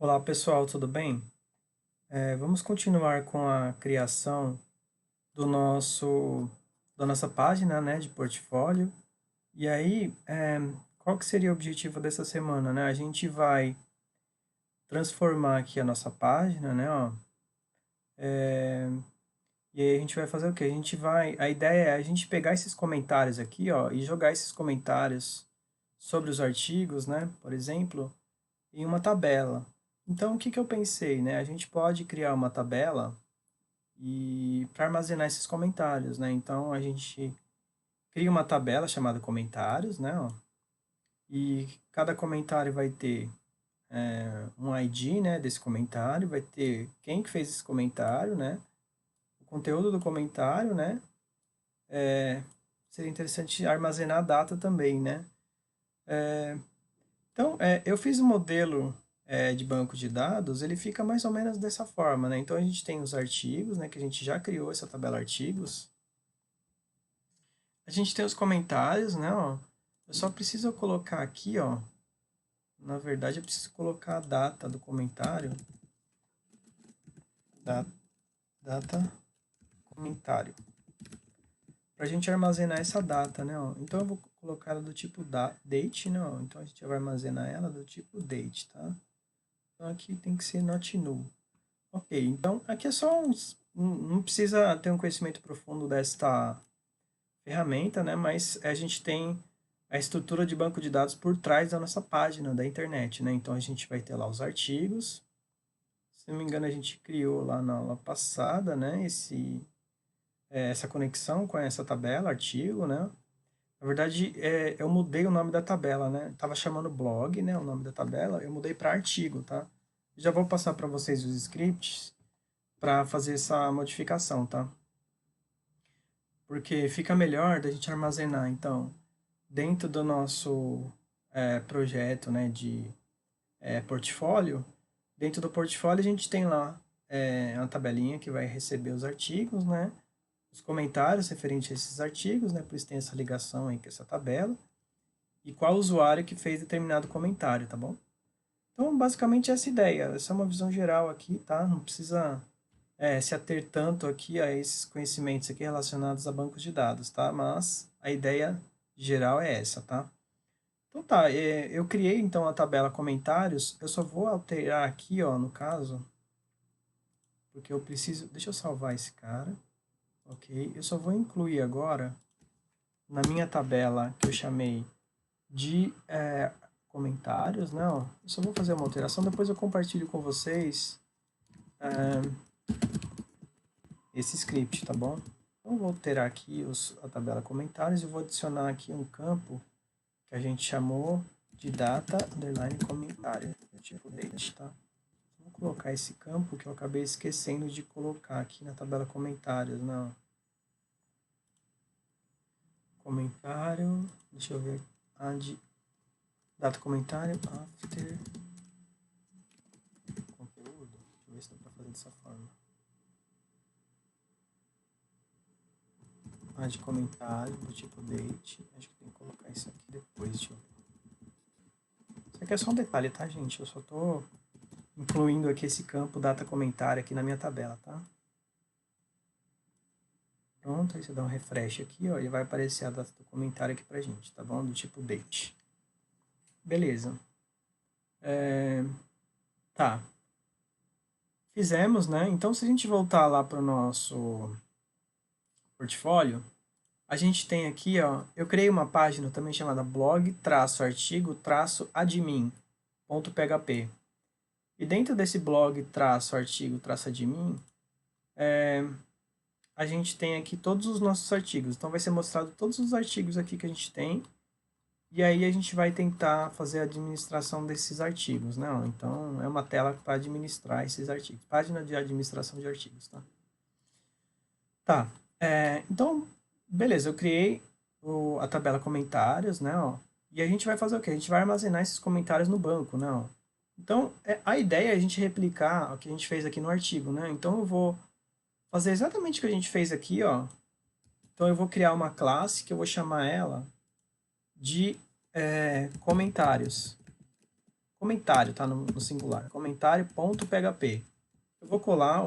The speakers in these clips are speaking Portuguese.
Olá pessoal, tudo bem? Vamos continuar com a criação do da nossa página, né, de portfólio. E aí, qual que seria o objetivo dessa semana, né? A gente vai transformar aqui a nossa página, né, ó. E aí a gente vai fazer o quê? A ideia é a gente pegar esses comentários aqui, ó, e jogar esses comentários sobre os artigos, né, por exemplo, em uma tabela. Então, o que que eu pensei, né? A gente pode criar uma tabela e para armazenar esses comentários, né? Então a gente cria uma tabela chamada comentários, né? Ó, e cada comentário vai ter um ID, né? Desse comentário, vai ter quem que fez esse comentário, né? O conteúdo do comentário, né? Seria interessante armazenar a data também, né? Então, eu fiz um modelo de banco de dados, ele fica mais ou menos dessa forma, né? Então a gente tem os artigos, né? Que a gente já criou essa tabela artigos. A gente tem os comentários, né, ó. Eu só preciso colocar aqui, ó. Na verdade, eu preciso colocar a data do comentário. Data comentário. Pra gente armazenar essa data, né, ó. Então, eu vou colocar ela do tipo date, né, ó. Então, a gente vai armazenar ela do tipo date, tá? Então, aqui tem que ser not null. Ok, então, aqui é só não precisa ter um conhecimento profundo desta ferramenta, né? Mas a gente tem a estrutura de banco de dados por trás da nossa página da internet, né? Então a gente vai ter lá os artigos. Se não me engano, a gente criou lá na aula passada, né? Essa conexão com essa tabela, artigo, né? Na verdade, eu mudei o nome da tabela, né? Tava chamando blog, né? O nome da tabela, eu mudei para artigo, tá? Já vou passar para vocês os scripts para fazer essa modificação, tá? Porque fica melhor da gente armazenar, então, dentro do nosso projeto, né, de portfólio. Dentro do portfólio a gente tem lá uma tabelinha que vai receber os artigos, né, os comentários referentes a esses artigos, né, por isso tem essa ligação aí com essa tabela, e qual usuário que fez determinado comentário, tá bom? Então, basicamente essa ideia, essa é uma visão geral aqui, tá? Não precisa se ater tanto aqui a esses conhecimentos aqui relacionados a bancos de dados, tá? Mas a ideia geral é essa, tá? Então tá, eu criei então a tabela comentários, eu só vou alterar aqui, ó, no caso, porque eu preciso, deixa eu salvar esse cara, ok? Eu só vou incluir agora, na minha tabela que eu chamei de comentários, né, ó, eu só vou fazer uma alteração, depois eu compartilho com vocês esse script, tá bom? Então eu vou alterar aqui a tabela comentários e vou adicionar aqui um campo que a gente chamou de data underline comentário, tipo date, tá? Vou colocar esse campo que eu acabei esquecendo de colocar aqui na tabela comentários, não. Comentário, deixa eu ver, add data comentário after conteúdo. Deixa eu ver se dá para fazer dessa forma. Add comentário do tipo date, acho que tem que colocar isso aqui depois, deixa eu ver. Isso aqui é só um detalhe, tá, gente? Eu só tô incluindo aqui esse campo data comentário aqui na minha tabela, tá? Pronto, aí você dá um refresh aqui, ó, e vai aparecer a data do comentário aqui pra gente, tá bom? Do tipo date. Beleza. Tá. Fizemos, né? Então, se a gente voltar lá para o nosso portfólio, a gente tem aqui, ó, eu criei uma página também chamada blog-artigo-admin.php. E dentro desse blog-artigo-admin, a gente tem aqui todos os nossos artigos. Então, vai ser mostrado todos os artigos aqui que a gente tem. E aí a gente vai tentar fazer a administração desses artigos, né? Então, é uma tela para administrar esses artigos. Página de administração de artigos, tá? Tá. Então, beleza, eu criei a tabela comentários, né? Ó, e a gente vai fazer o quê? A gente vai armazenar esses comentários no banco, né? Ó. Então, a ideia é a gente replicar o que a gente fez aqui no artigo, né? Então, eu vou fazer exatamente o que a gente fez aqui, ó. Então, eu vou criar uma classe que eu vou chamar ela de comentários. comentário, tá? No singular. Comentário.php. Eu vou colar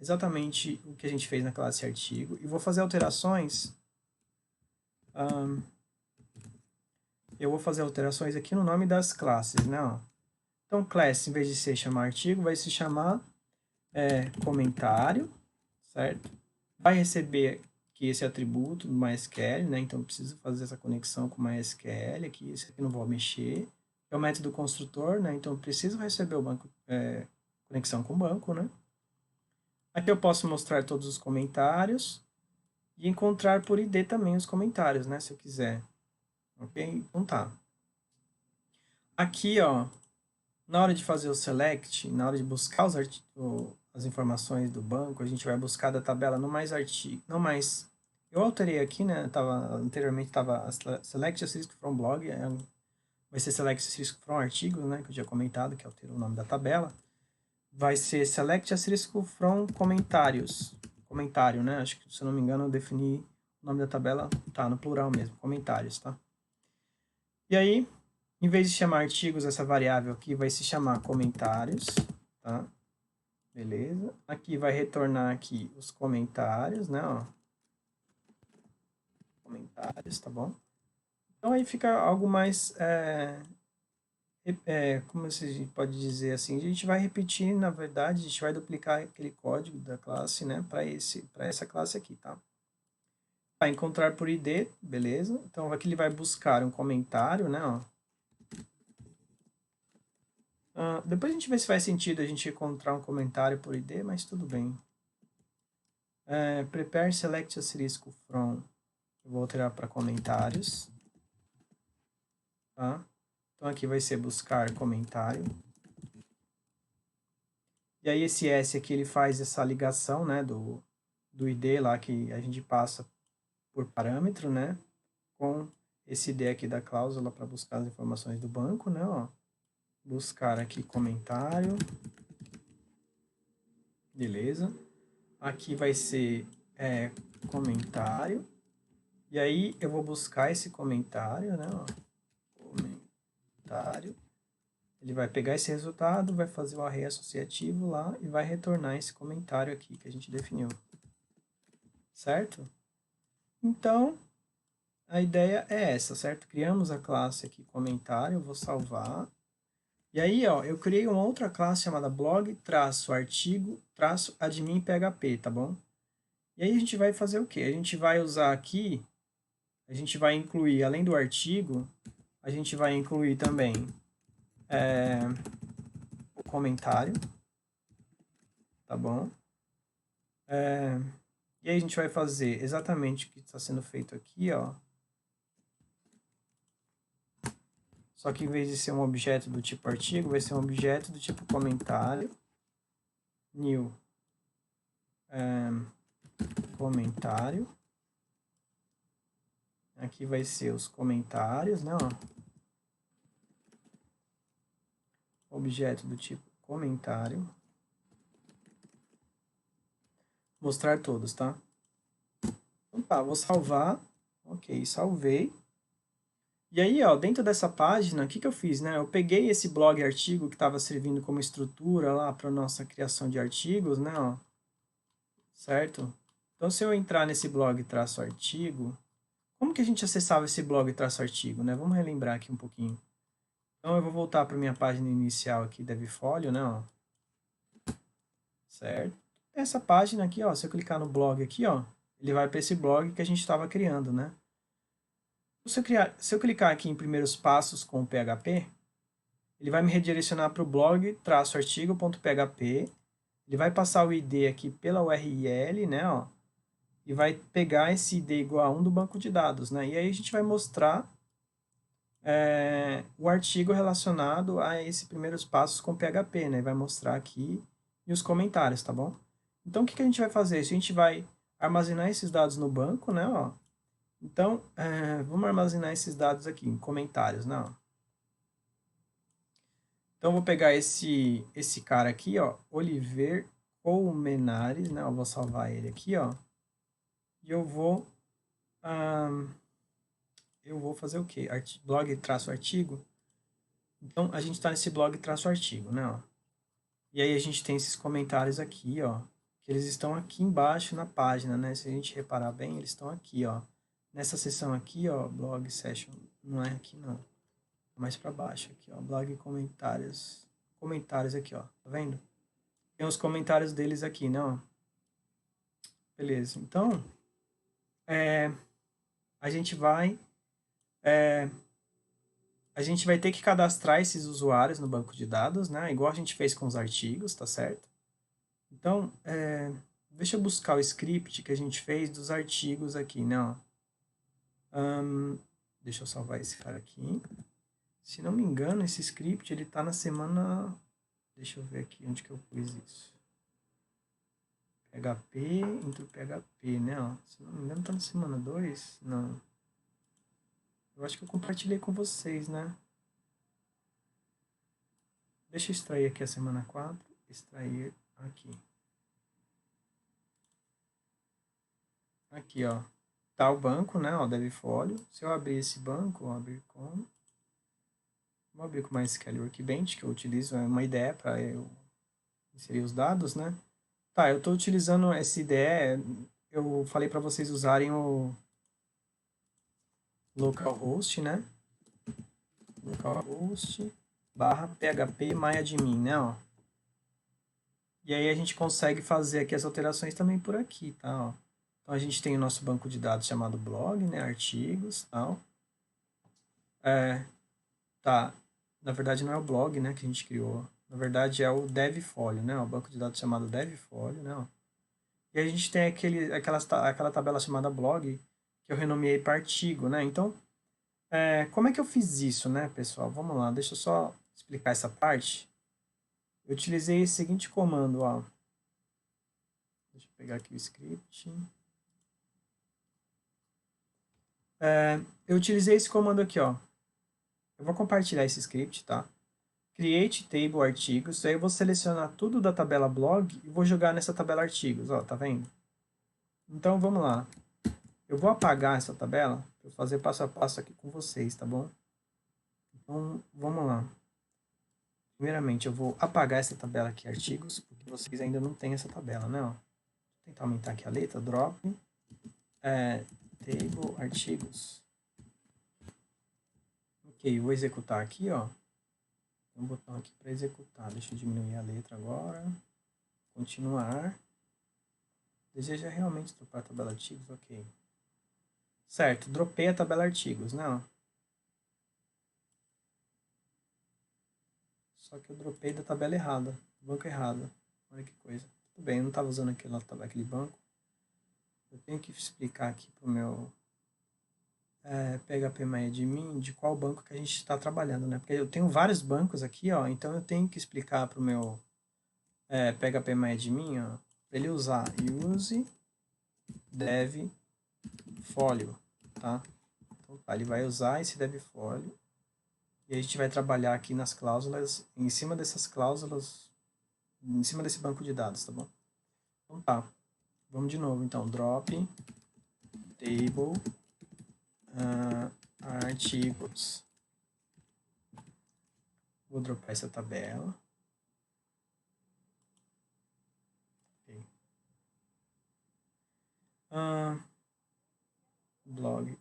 exatamente o que a gente fez na classe artigo e vou fazer alterações. Eu vou fazer alterações aqui no nome das classes, né? Ó. Então, class, em vez de se chamar artigo, vai se chamar comentário, certo? Vai receber aqui esse atributo do MySQL, né? Então, eu preciso fazer essa conexão com o MySQL aqui. Esse aqui não vou mexer. É o método construtor, né? Então, eu preciso receber o banco, conexão com o banco, né? Aqui eu posso mostrar todos os comentários e encontrar por ID também os comentários, né? Se eu quiser. Ok? Então tá. Aqui, ó, na hora de fazer o select, na hora de buscar as informações do banco, a gente vai buscar da tabela no mais artigo, não mais. Eu alterei aqui, né? Anteriormente estava select asterisco from blog, vai ser select asterisco from artigos, né? Que eu tinha comentado, que alterou o nome da tabela. Vai ser select asterisco from comentários. Comentário, né? Acho que, se eu não me engano, eu defini o nome da tabela, tá, no plural mesmo, comentários, tá? E aí, em vez de chamar artigos, essa variável aqui vai se chamar comentários, tá? Beleza. Aqui vai retornar aqui os comentários, né? Ó. Comentários, tá bom? Então aí fica algo mais, como se pode dizer assim, a gente vai repetir, na verdade, a gente vai duplicar aquele código da classe, né? Para essa classe aqui, tá? Vai encontrar por ID, beleza? Então aqui ele vai buscar um comentário, né? Ó. Depois a gente vê se faz sentido a gente encontrar um comentário por ID, mas tudo bem. Prepare select asterisco from. Eu vou alterar para comentários. Tá? Então aqui vai ser buscar comentário. E aí esse S aqui ele faz essa ligação, né, do ID lá que a gente passa por parâmetro, né, com esse ID aqui da cláusula para buscar as informações do banco, né, ó. Buscar aqui comentário. Beleza. Aqui vai ser comentário. E aí eu vou buscar esse comentário, né, ó. Comentário. Ele vai pegar esse resultado, vai fazer o array associativo lá e vai retornar esse comentário aqui que a gente definiu. Certo? Então, a ideia é essa, certo? Criamos a classe aqui comentário, eu vou salvar. E aí, ó, eu criei uma outra classe chamada blog-artigo-admin.php, tá bom? E aí a gente vai fazer o quê? A gente vai usar aqui, a gente vai incluir, além do artigo, a gente vai incluir também o comentário, tá bom? E aí a gente vai fazer exatamente o que está sendo feito aqui, ó. Só que em vez de ser um objeto do tipo artigo, vai ser um objeto do tipo comentário. New comentário. Aqui vai ser os comentários, né? Ó. Objeto do tipo comentário. Mostrar todos, tá? Então tá, vou salvar. Ok, salvei. E aí, ó, dentro dessa página, o que eu fiz, né? Eu peguei esse blog artigo que estava servindo como estrutura lá para nossa criação de artigos, né? Ó. Certo? Então, se eu entrar nesse blog traço artigo, como que a gente acessava esse blog traço artigo, né? Vamos relembrar aqui um pouquinho. Então, eu vou voltar para minha página inicial aqui da Vifolio, né? Ó. Certo? Essa página aqui, ó, se eu clicar no blog aqui, ó, ele vai para esse blog que a gente estava criando, né? Se eu clicar aqui em primeiros passos com o PHP, ele vai me redirecionar para o blog artigo.php. Ele vai passar o ID aqui pela URL, né? Ó, e vai pegar esse ID igual a 1 do banco de dados, né? E aí a gente vai mostrar o artigo relacionado a esses primeiros passos com PHP, né? Vai mostrar aqui e os comentários, tá bom? Então, o que a gente vai fazer? A gente vai armazenar esses dados no banco, né? Ó. Então, vamos armazenar esses dados aqui em comentários, né? Ó. Então, eu vou pegar esse cara aqui, ó, Oliver Colmenares, né? Eu vou salvar ele aqui, ó. E eu vou fazer o quê? Blog-artigo. Então, a gente está nesse blog traço artigo, né? Ó. E aí a gente tem esses comentários aqui, ó, que eles estão aqui embaixo na página, né? Se a gente reparar bem, eles estão aqui, ó. Nessa seção aqui, ó, blog session, não é aqui não. Mais para baixo aqui, ó, blog comentários. Comentários aqui, ó, tá vendo? Tem os comentários deles aqui, né, ó. Beleza, então, a gente vai ter que cadastrar esses usuários no banco de dados, né? Igual a gente fez com os artigos, tá certo? Então, deixa eu buscar o script que a gente fez dos artigos aqui, né? Ó. Deixa eu salvar esse cara aqui. Se não me engano, esse script, ele tá na semana... Deixa eu ver aqui onde que eu pus isso. PHP, intro PHP, né? Ó. Se não me engano, tá na semana 2. Não. Eu acho que eu compartilhei com vocês, né? Deixa eu extrair aqui a semana 4. Extrair aqui. Aqui, ó. Tá o banco, né? Ó, DevFolio. Se eu abrir esse banco, ó, abrir com... Vou abrir com MySQL Workbench, que eu utilizo, é uma ideia para eu inserir os dados, né? Tá, eu estou utilizando essa ideia, eu falei para vocês usarem o localhost, né? Localhost barra php myadmin, né? Ó. E aí a gente consegue fazer aqui as alterações também por aqui, tá? Ó. Então a gente tem o nosso banco de dados chamado blog, né? Artigos, tal. Tá. Na verdade não é o blog, né? Que a gente criou. Na verdade é o DevFolio, né? O banco de dados chamado DevFolio, né? Ó. E a gente tem aquela tabela chamada blog, que eu renomeei para artigo, né? Então, como é que eu fiz isso, né, pessoal? Vamos lá, deixa eu só explicar essa parte. Eu utilizei esse seguinte comando, ó. Deixa eu pegar aqui o script. Eu utilizei esse comando aqui, ó. Eu vou compartilhar esse script, tá? Create table artigos. Aí eu vou selecionar tudo da tabela blog e vou jogar nessa tabela artigos, ó, tá vendo? Então, vamos lá. Eu vou apagar essa tabela para fazer passo a passo aqui com vocês, tá bom? Então, vamos lá. Primeiramente, eu vou apagar essa tabela aqui, artigos, porque vocês ainda não têm essa tabela, né? Ó. Vou tentar aumentar aqui a letra, drop, table, artigos. Ok, vou executar aqui, ó. Tem um botão aqui para executar. Deixa eu diminuir a letra agora. Continuar. Deseja realmente dropar a tabela artigos? Ok. Certo, dropei a tabela artigos, né? Ó. Só que eu dropei da tabela errada, banco errado. Olha que coisa. Tudo bem, eu não estava usando aquele banco. Eu tenho que explicar aqui para o meu phpMyAdmin de qual banco que a gente está trabalhando, né? Porque eu tenho vários bancos aqui, ó, então eu tenho que explicar para o meu phpMyAdmin, ó, para ele usar use devfolio, tá? Então, tá, ele vai usar esse devfolio e a gente vai trabalhar aqui nas cláusulas, em cima dessas cláusulas, em cima desse banco de dados, tá bom? Então tá, vamos de novo, então, drop table artigos. Vou dropar essa tabela. Okay. Blog.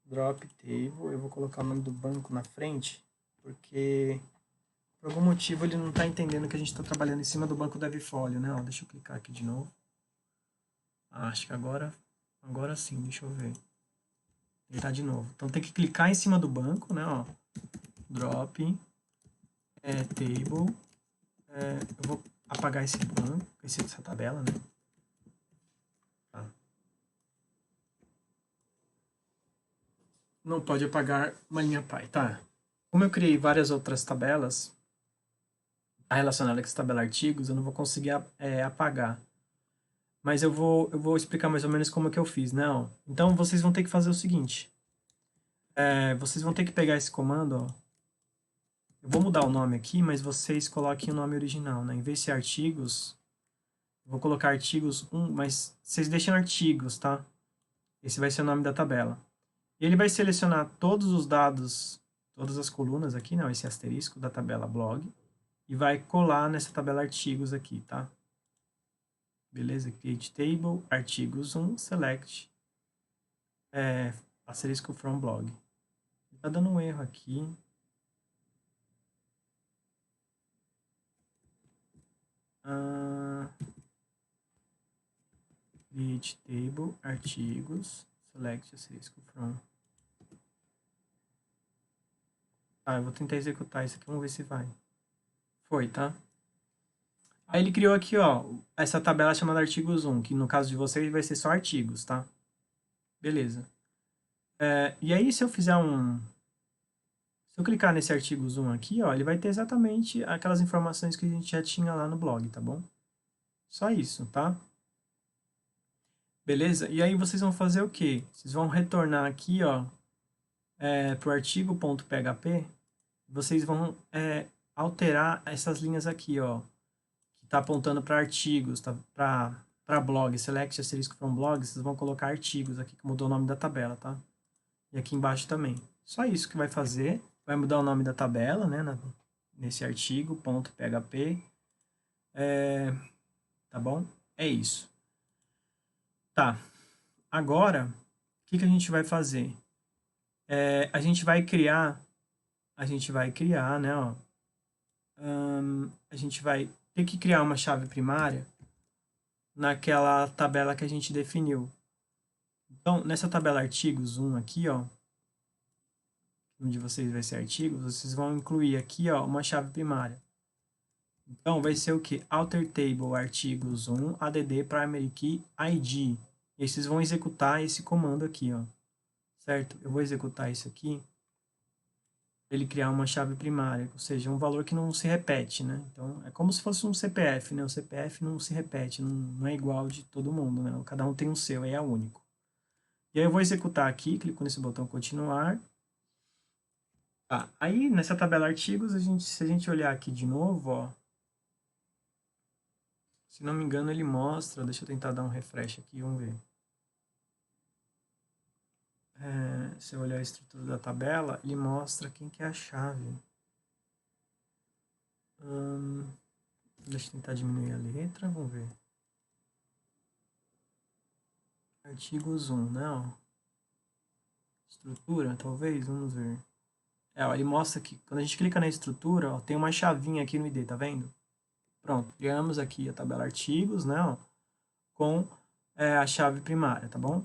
Drop table. Eu vou colocar o nome do banco na frente, porque por algum motivo ele não está entendendo que a gente está trabalhando em cima do banco DevFolio, né? Ó, deixa eu clicar aqui de novo. Acho que agora sim, deixa eu ver. Tentar de novo. Então tem que clicar em cima do banco, né? Ó. Drop table. Eu vou apagar esse banco, essa tabela, né? Tá. Não pode apagar uma linha pai, tá? Como eu criei várias outras tabelas relacionadas com essa tabela artigos, eu não vou conseguir apagar. Mas eu vou explicar mais ou menos como é que eu fiz, né? Ó. Então vocês vão ter que fazer o seguinte. Vocês vão ter que pegar esse comando, ó. Eu vou mudar o nome aqui, mas vocês coloquem o nome original, né? Em vez de ser artigos, eu vou colocar artigos 1, mas vocês deixem artigos, tá? Esse vai ser o nome da tabela. E ele vai selecionar todos os dados, todas as colunas aqui, né, esse asterisco da tabela blog, e vai colar nessa tabela artigos aqui, tá? Beleza? Create table, artigos 1, select, asterisco from blog. Tá dando um erro aqui. Create table, artigos, select, asterisco from. Tá, eu vou tentar executar isso aqui, vamos ver se vai. Foi, tá? Aí ele criou aqui, ó, essa tabela chamada artigos 1, que no caso de vocês vai ser só artigos, tá? Beleza. E aí, se eu fizer se eu clicar nesse artigos 1 aqui, ó, ele vai ter exatamente aquelas informações que a gente já tinha lá no blog, tá bom? Só isso, tá? Beleza? E aí vocês vão fazer o quê? Vocês vão retornar aqui, ó, pro artigo.php, vocês vão alterar essas linhas aqui, ó, que tá apontando para artigos, tá? Para blog, select asterisco from blog, vocês vão colocar artigos aqui, que mudou o nome da tabela, tá? E aqui embaixo também. Só isso que vai fazer. Vai mudar o nome da tabela, né? Nesse artigo.php. Tá bom? É isso. Tá. Agora, o que a gente vai fazer? A gente vai criar, né? Ó, a gente vai ter que criar uma chave primária naquela tabela que a gente definiu. Então, nessa tabela artigos 1 aqui, ó, onde vocês vai ser artigos, vocês vão incluir aqui, ó, uma chave primária. Então, vai ser o que? Alter table artigos 1 add primary key id. E aí vocês vão executar esse comando aqui, ó. Certo? Eu vou executar isso aqui. Ele criar uma chave primária, ou seja, um valor que não se repete, né? Então, é como se fosse um CPF, né? O CPF não se repete, não é igual de todo mundo, né? Cada um tem um seu, aí é único. E aí eu vou executar aqui, clico nesse botão continuar. Tá, aí nessa tabela artigos, se a gente olhar aqui de novo, ó, se não me engano ele mostra, deixa eu tentar dar um refresh aqui, vamos ver. Se eu olhar a estrutura da tabela, ele mostra quem que é a chave. Deixa eu tentar diminuir a letra, vamos ver. Artigos 1, né? Ó. Estrutura, talvez, vamos ver. Ó, ele mostra que quando a gente clica na estrutura, ó, tem uma chavinha aqui no ID, tá vendo? Pronto, criamos aqui a tabela artigos, né? Ó, com a chave primária, tá bom?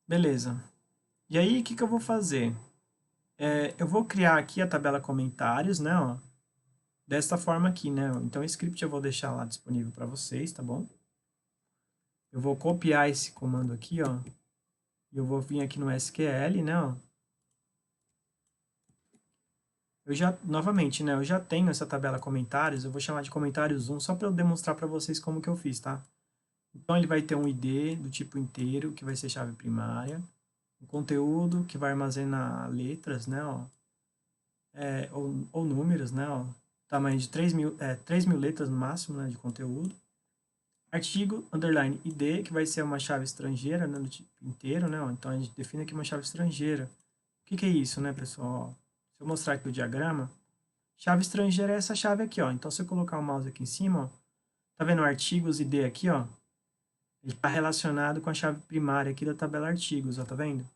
Beleza. E aí, o que eu vou fazer? Eu vou criar aqui a tabela comentários, né? Ó, desta forma aqui, né? Então, o script eu vou deixar lá disponível para vocês, tá bom? Eu vou copiar esse comando aqui, ó. E eu vou vir aqui no SQL, né? Ó. Novamente, né? Eu já tenho essa tabela comentários. Eu vou chamar de comentários 1 só para eu demonstrar para vocês como que eu fiz, tá? Então, ele vai ter um ID do tipo inteiro, que vai ser chave primária. O conteúdo, que vai armazenar letras, né? Ó. Ou números, né? Ó. Tamanho de 3.000 letras no máximo, né? De conteúdo. Artigo, underline, ID, que vai ser uma chave estrangeira, né? Do tipo inteiro, né? Ó. Então, a gente define aqui uma chave estrangeira. O que é isso, né, pessoal? Ó, se eu mostrar aqui o diagrama, chave estrangeira é essa chave aqui, ó. Então, se eu colocar o mouse aqui em cima, ó, tá vendo o artigos ID aqui, ó? Ele está relacionado com a chave primária aqui da tabela artigos, ó, tá vendo?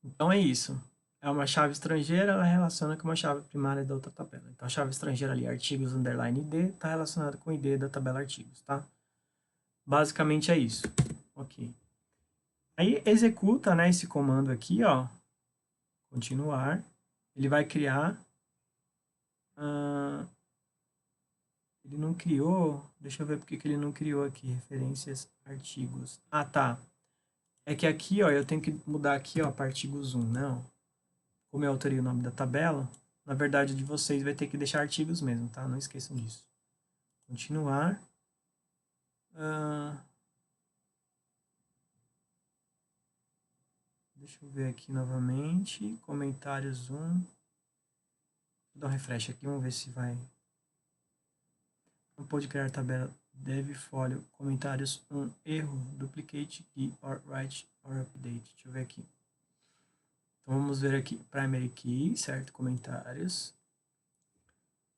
Então é isso. É uma chave estrangeira, ela relaciona com uma chave primária da outra tabela. Então a chave estrangeira ali, artigos underline ID, está relacionada com o ID da tabela artigos, tá? Basicamente é isso. Ok. Aí executa, né, esse comando aqui, ó. Continuar. Ele vai criar. Ele não criou. Deixa eu ver porque que ele não criou aqui. Referências, artigos. Ah, tá. É que aqui, ó, eu tenho que mudar aqui, ó, para artigos 1, não. Como eu alterei o nome da tabela, na verdade, de vocês vai ter que deixar artigos mesmo, tá? Não esqueçam disso. Continuar. Deixa eu ver aqui novamente. Comentários 1. Vou dar um refresh aqui, vamos ver se vai. Não pode criar tabela dev folio. Comentários 1. Erro. Duplicate key or write or update. Deixa eu ver aqui. Então, vamos ver aqui, primary key, certo? Comentários,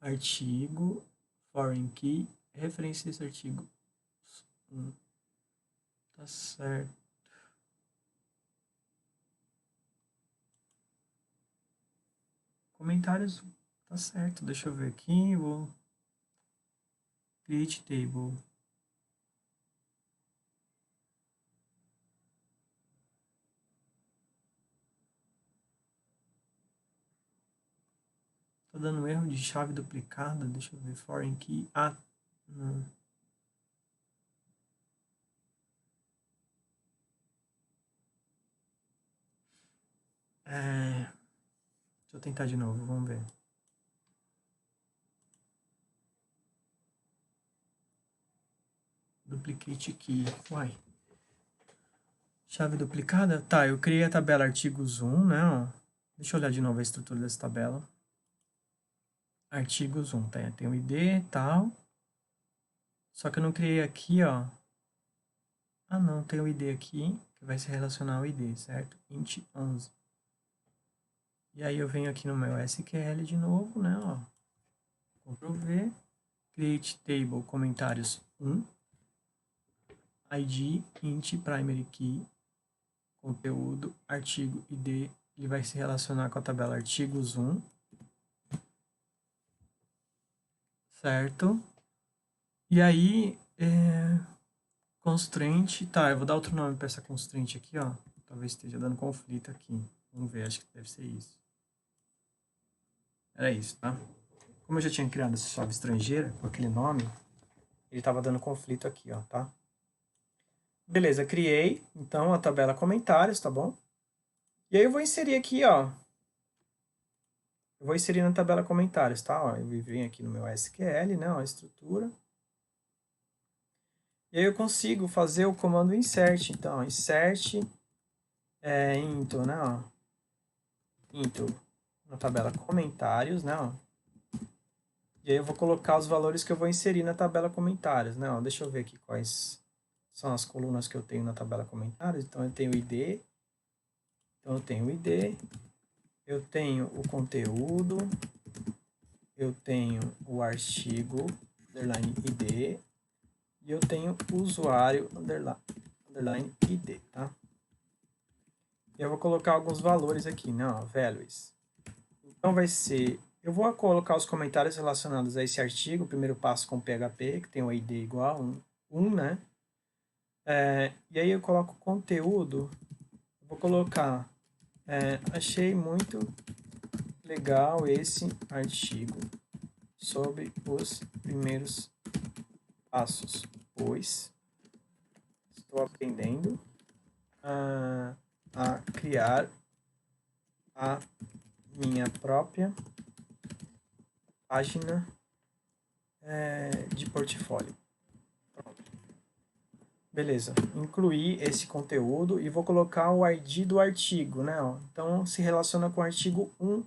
artigo, foreign key, referência a esse artigo. Tá certo. Comentários, tá certo. Deixa eu ver aqui, vou create table. Tá dando erro de chave duplicada. Deixa eu ver. Foreign key. Ah, não. Deixa eu tentar de novo. Vamos ver. Duplicate key. Uai. Chave duplicada? Tá, eu criei a tabela artigos 1, né? Deixa eu olhar de novo a estrutura dessa tabela. Artigos 1, tá? Tem o ID e tal. Só que eu não criei aqui, ó. Ah, não, tem o ID aqui, que vai se relacionar ao ID, certo? Int 11. E aí eu venho aqui no meu SQL de novo, né, ó. Ctrl V, create table comentários 1, ID, int primary key, conteúdo, artigo, ID, ele vai se relacionar com a tabela artigos 1, certo? E aí, constraint, tá, eu vou dar outro nome para essa constraint aqui, ó. Talvez esteja dando conflito aqui. Vamos ver, acho que deve ser isso. Era isso, tá? Como eu já tinha criado essa chave estrangeira com aquele nome, ele estava dando conflito aqui, ó, tá? Beleza, criei, então, a tabela comentários, tá bom? E aí eu vou inserir aqui, ó. Eu vou inserir na tabela comentários, tá? Ó, eu venho aqui no meu SQL, né, ó, a estrutura. E aí eu consigo fazer o comando insert, então, ó, insert into, né, ó. Into na tabela comentários, né, ó. E aí eu vou colocar os valores que eu vou inserir na tabela comentários, né, ó. Deixa eu ver aqui quais são as colunas que eu tenho na tabela comentários. Então, eu tenho o ID. Então, eu tenho o ID. Eu tenho o conteúdo. Eu tenho o artigo, underline ID. E eu tenho o usuário, underline ID, tá? E eu vou colocar alguns valores aqui, né, ó, values. Então, vai ser... Eu vou colocar os comentários relacionados a esse artigo, o primeiro passo com PHP, que tem o ID igual a 1, né? E aí eu coloco conteúdo, vou colocar, achei muito legal esse artigo sobre os primeiros passos, pois estou aprendendo a criar a minha própria página de portfólio. Beleza, incluir esse conteúdo e vou colocar o ID do artigo, né? Ó. Então, se relaciona com o artigo 1,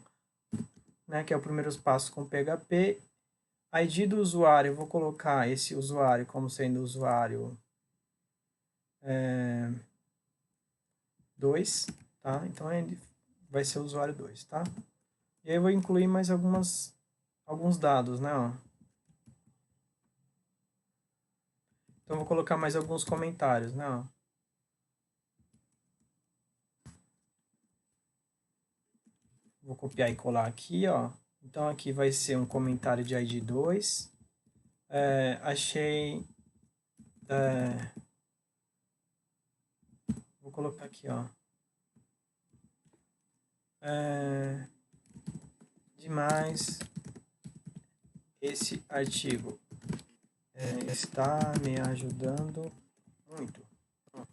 né, que é o primeiro passo com PHP. ID do usuário, eu vou colocar esse usuário como sendo o usuário 2, tá? Então, ele vai ser o usuário 2, tá? E aí eu vou incluir mais alguns dados, né? Ó. Então, eu vou colocar mais alguns comentários, né? Ó. Vou copiar e colar aqui, ó. Então, aqui vai ser um comentário de ID 2. Achei... vou colocar aqui, ó. Demais esse artigo. Está me ajudando muito. A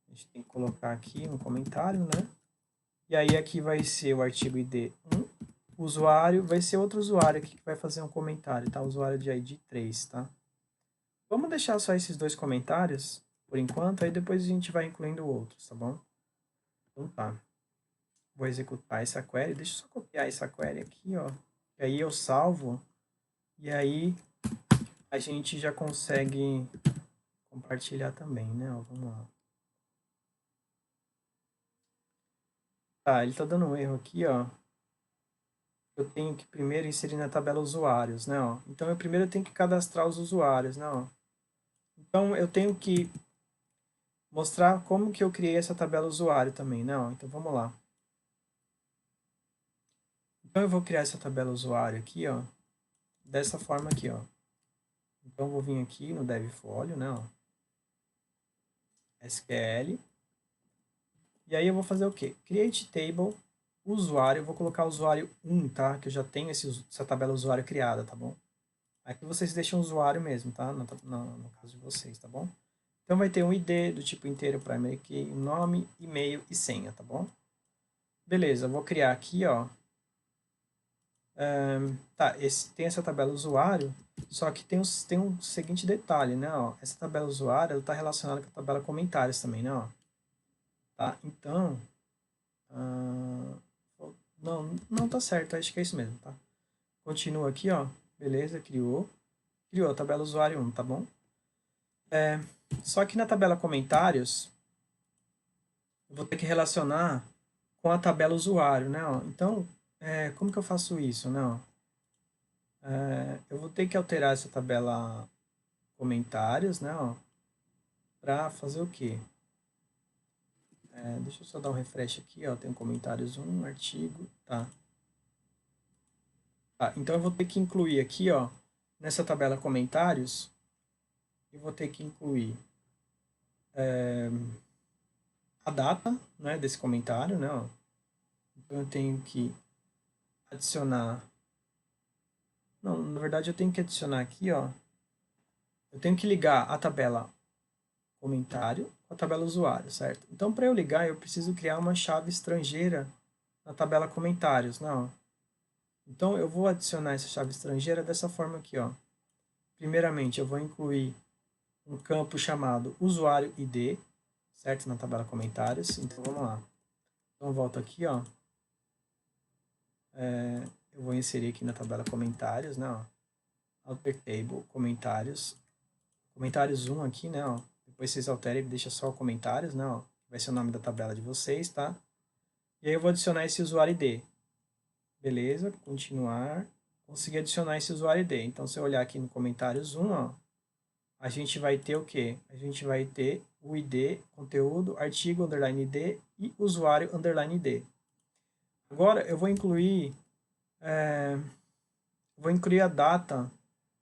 gente tem que colocar aqui um comentário, né? E aí aqui vai ser o artigo ID 1. O usuário vai ser outro usuário aqui que vai fazer um comentário, tá? Usuário de ID 3, tá? Vamos deixar só esses dois comentários por enquanto, aí depois a gente vai incluindo outros, tá bom? Então tá. Vou executar essa query. Deixa eu só copiar essa query aqui, ó. E aí eu salvo. E aí a gente já consegue compartilhar também, né? Ó, vamos lá. Tá, ele tá dando um erro aqui, ó. Eu tenho que primeiro inserir na tabela usuários, né, ó. Então, eu primeiro tenho que cadastrar os usuários, né, ó. Então, eu tenho que mostrar como que eu criei essa tabela usuário também, né, ó. Então, vamos lá. Então, eu vou criar essa tabela usuário aqui, ó, dessa forma aqui, ó. Então, eu vou vir aqui no DevFolio, né, ó. SQL. E aí, eu vou fazer o quê? Create Table, usuário, eu vou colocar usuário 1, tá? Que eu já tenho essa tabela usuário criada, tá bom? Aqui vocês deixam usuário mesmo, tá? No caso de vocês, tá bom? Então vai ter um ID do tipo inteiro primary key, nome, e-mail e senha, tá bom? Beleza, eu vou criar aqui, ó. Tá, tem essa tabela usuário, só que tem um seguinte detalhe, né? Ó, essa tabela usuário está relacionada com a tabela comentários também, né? Ó, tá? Então, não tá certo, acho que é isso mesmo, tá? Continua aqui, ó. Beleza, criou a tabela usuário 1, tá bom? Só que na tabela comentários, eu vou ter que relacionar com a tabela usuário, né? Ó. Então, como que eu faço isso, né? Ó? Eu vou ter que alterar essa tabela comentários, né? Para fazer o quê? Deixa eu só dar um refresh aqui, ó. Tem comentários 1, artigo, tá. Então eu vou ter que incluir aqui, ó, nessa tabela comentários, eu vou ter que incluir a data, né, desse comentário, né? Ó. Então eu tenho que adicionar. Não, na verdade eu tenho que adicionar aqui, ó. Eu tenho que ligar a tabela comentário com a tabela usuário, certo? Então, para eu ligar, eu preciso criar uma chave estrangeira na tabela comentários, não? Então, eu vou adicionar essa chave estrangeira dessa forma aqui, ó. Primeiramente, eu vou incluir um campo chamado usuário ID, certo? Na tabela comentários. Então, vamos lá. Então, eu volto aqui, ó. Eu vou inserir aqui na tabela comentários, né? Ó. Alter Table, comentários. Comentários 1 aqui, né? Ó. Depois vocês alterem e deixa só comentários, né? Ó. Vai ser o nome da tabela de vocês, tá? E aí eu vou adicionar esse usuário ID. Beleza, continuar. Consegui adicionar esse usuário ID. Então, se eu olhar aqui no comentários 1, ó, a gente vai ter o quê? A gente vai ter o ID, conteúdo, artigo, underline ID e usuário, underline ID. Agora, eu vou incluir a data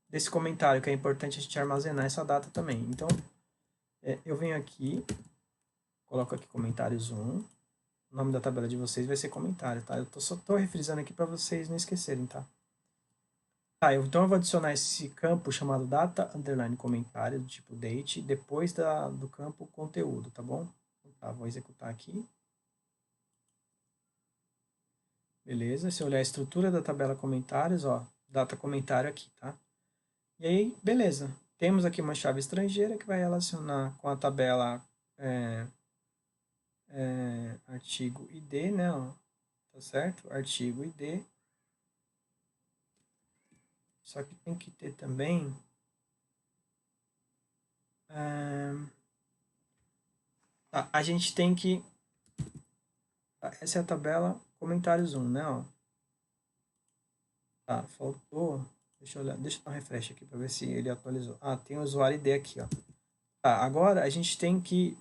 desse comentário, que é importante a gente armazenar essa data também. Então, eu venho aqui, coloco aqui comentários 1, o nome da tabela de vocês vai ser comentário, tá? Eu só tô refrisando aqui para vocês não esquecerem, tá? Tá, então eu vou adicionar esse campo chamado data underline comentário, do tipo date, depois do campo conteúdo, tá bom? Tá, vou executar aqui. Beleza, se eu olhar a estrutura da tabela comentários, ó, data comentário aqui, tá? E aí, beleza. Temos aqui uma chave estrangeira que vai relacionar com a tabela artigo ID, né? Ó, tá certo? Artigo ID. Só que tem que ter também a gente tem que. Essa é a tabela comentários 1, né? Ó. Tá, faltou. Deixa eu olhar, deixa eu dar um refresh aqui para ver se ele atualizou. Tem o usuário ID aqui, ó. Tá, agora a gente tem que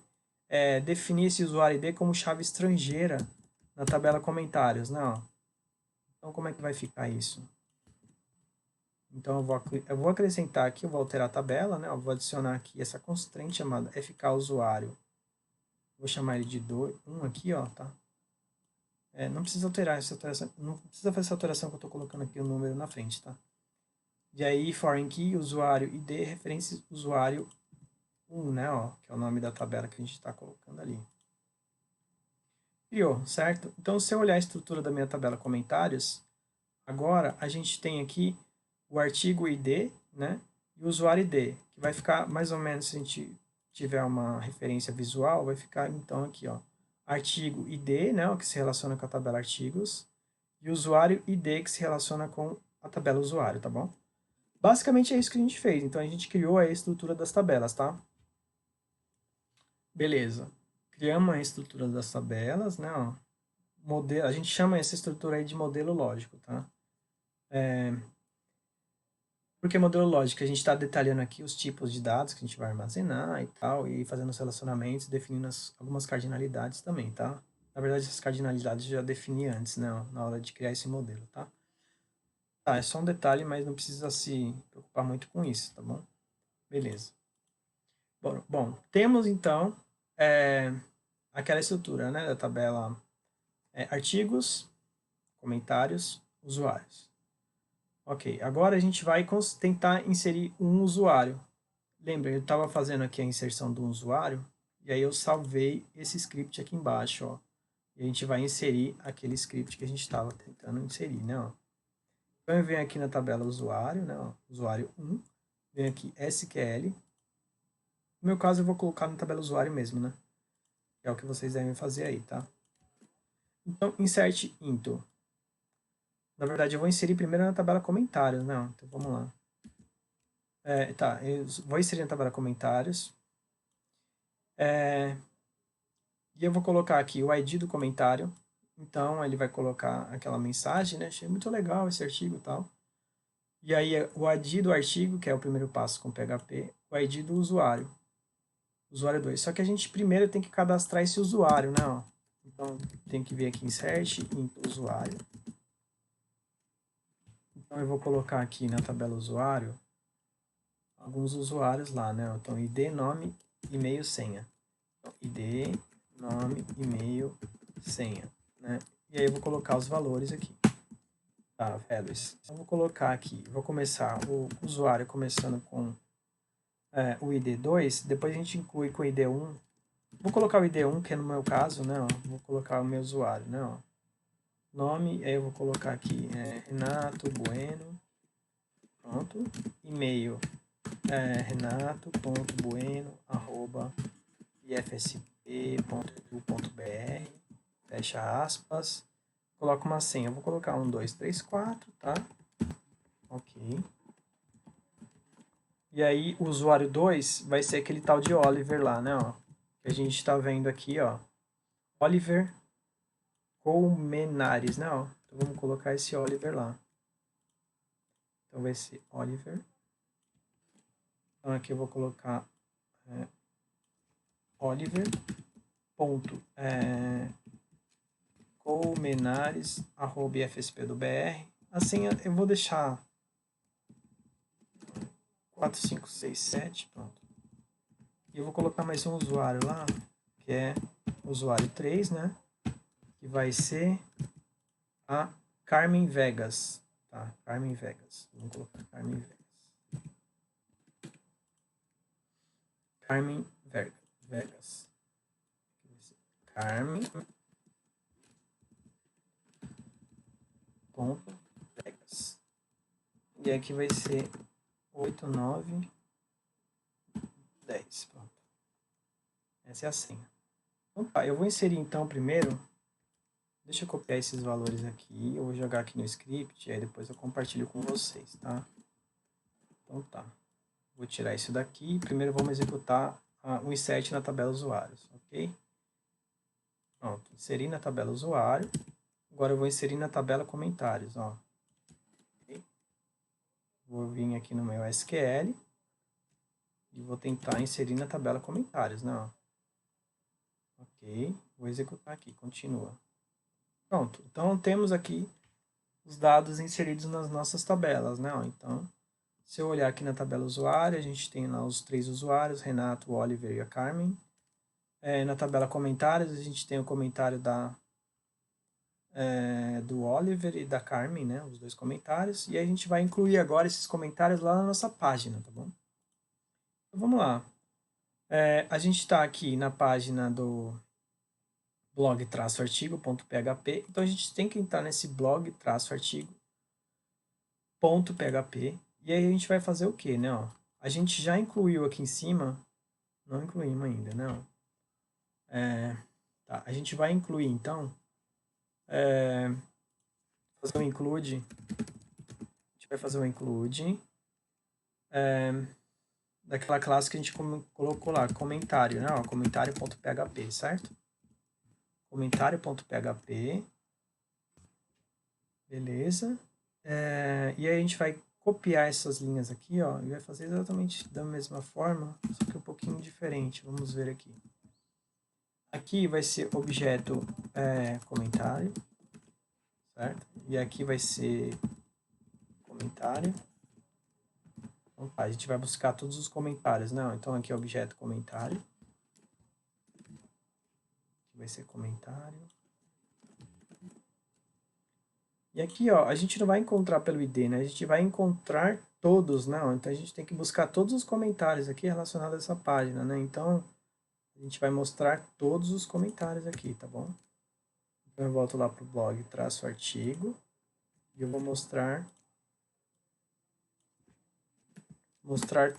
definir esse usuário ID como chave estrangeira na tabela comentários, né? Ó. Então, como é que vai ficar isso? Então, eu vou acrescentar aqui, eu vou alterar a tabela, né? Eu vou adicionar aqui essa constraint chamada fkusuário. Vou chamar ele de 1 aqui, ó, tá? Não precisa alterar essa alteração, não precisa fazer essa alteração que eu estou colocando aqui o número na frente, tá? E aí, foreign key, usuário ID, referência usuário 1, né? Ó, que é o nome da tabela que a gente está colocando ali. Criou, certo? Então, se eu olhar a estrutura da minha tabela comentários, agora a gente tem aqui o artigo ID, né? E o usuário ID, que vai ficar mais ou menos, se a gente tiver uma referência visual, vai ficar então aqui, ó. Artigo ID, né? O que se relaciona com a tabela artigos. E usuário ID, que se relaciona com a tabela usuário, tá bom? Basicamente é isso que a gente fez. Então, a gente criou a estrutura das tabelas, tá? Beleza. Criamos a estrutura das tabelas, né? Ó. modelo, a gente chama essa estrutura aí de modelo lógico, tá? Por que modelo lógico? A gente está detalhando aqui os tipos de dados que a gente vai armazenar e tal, e fazendo os relacionamentos, definindo algumas cardinalidades também, tá? Na verdade, essas cardinalidades eu já defini antes, né, na hora de criar esse modelo, tá? Tá, é só um detalhe, mas não precisa se preocupar muito com isso, tá bom? Beleza. Bom, temos então aquela estrutura, né, da tabela artigos, comentários, usuários. Ok, agora a gente vai tentar inserir um usuário. Lembra, eu estava fazendo aqui a inserção do usuário, e aí eu salvei esse script aqui embaixo, ó. E a gente vai inserir aquele script que a gente estava tentando inserir, né, ó. Então eu venho aqui na tabela usuário, né, ó, usuário 1, venho aqui SQL. No meu caso eu vou colocar na tabela usuário mesmo, né, que é o que vocês devem fazer aí, tá? Então, insert into. Na verdade, eu vou inserir primeiro na tabela comentários, né, ó. Então vamos lá. Tá, eu vou inserir na tabela comentários. E eu vou colocar aqui o ID do comentário. Então, ele vai colocar aquela mensagem, né? Achei muito legal esse artigo e tal. E aí, o ID do artigo, que é o primeiro passo com PHP, o ID do usuário. Usuário 2. Só que a gente primeiro tem que cadastrar esse usuário, né? Ó. Então, tem que vir aqui insert, into usuário. Então, eu vou colocar aqui na tabela usuário alguns usuários lá, né? Então, ID, nome, e-mail, senha. Então, ID, nome, e-mail, senha, né? E aí eu vou colocar os valores aqui. Tá, values. Então, eu vou colocar aqui, vou começar o usuário começando com o ID2, depois a gente inclui com o ID1. Vou colocar o ID1, que é no meu caso, né? Ó, vou colocar o meu usuário, né? Ó. Nome, aí eu vou colocar aqui Renato Bueno. Pronto. E-mail renato.bueno@ifsp.edu.br. Fecha aspas. Coloco uma senha. Eu vou colocar 1, 2, 3, 4, tá? Ok. E aí, o usuário 2 vai ser aquele tal de Oliver lá, né? Ó, que a gente está vendo aqui, ó. Oliver Colmenares, né? Ó. Então, vamos colocar esse Oliver lá. Então, vai ser Oliver. Então, aqui eu vou colocar Oliver. Ponto, colmenares@ifsp.br. Assim, eu vou deixar 4, 5, 6, 7, pronto. E eu vou colocar mais um usuário lá, que é o usuário 3, né? Que vai ser a Carmen Vegas. Tá, Carmen Vegas. Vamos colocar Carmen Vegas. Carmen Vegas. Carmen. Ponto Vegas. E aqui vai ser 8, 9, 10. Pronto. Essa é a senha. Então tá, eu vou inserir então primeiro. Deixa eu copiar esses valores aqui. Eu vou jogar aqui no script. E aí depois eu compartilho com vocês, tá? Então tá. Vou tirar isso daqui. Primeiro vamos executar o insert na tabela usuários, ok? Pronto, inseri na tabela usuário. Agora eu vou inserir na tabela comentários, ó. Okay? Vou vir aqui no meu SQL e vou tentar inserir na tabela comentários, né? Ó. Ok, vou executar aqui, continua. Pronto, então temos aqui os dados inseridos nas nossas tabelas, né? Ó, então, se eu olhar aqui na tabela usuário, a gente tem lá os 3 usuários, Renato, o Oliver e a Carmen. Na tabela comentários, a gente tem o comentário do Oliver e da Carmen, né? Os 2 comentários. E a gente vai incluir agora esses comentários lá na nossa página, tá bom? Então, vamos lá. A gente está aqui na página do blog-artigo.php. Então, a gente tem que entrar nesse blog-artigo.php. E aí a gente vai fazer o quê, né? Ó, a gente já incluiu aqui em cima, não incluímos ainda, né? Ó, tá, a gente vai incluir, então, fazer um include. A gente vai fazer um include daquela classe que a gente colocou lá, comentário, né? Ó, comentário.php, certo? Comentário.php. Beleza. E aí a gente vai copiar essas linhas aqui, ó, e vai fazer exatamente da mesma forma, só que um pouquinho diferente. Vamos ver aqui. Aqui vai ser objeto comentário, certo? E aqui vai ser comentário. Então, tá, a gente vai buscar todos os comentários, não? Então aqui é objeto comentário. Aqui vai ser comentário. E aqui, ó, a gente não vai encontrar pelo ID, né? A gente vai encontrar todos, não. Então a gente tem que buscar todos os comentários aqui relacionados a essa página, né? Então a gente vai mostrar todos os comentários aqui, tá bom? Então eu volto lá pro blog, traço artigo, e eu vou mostrar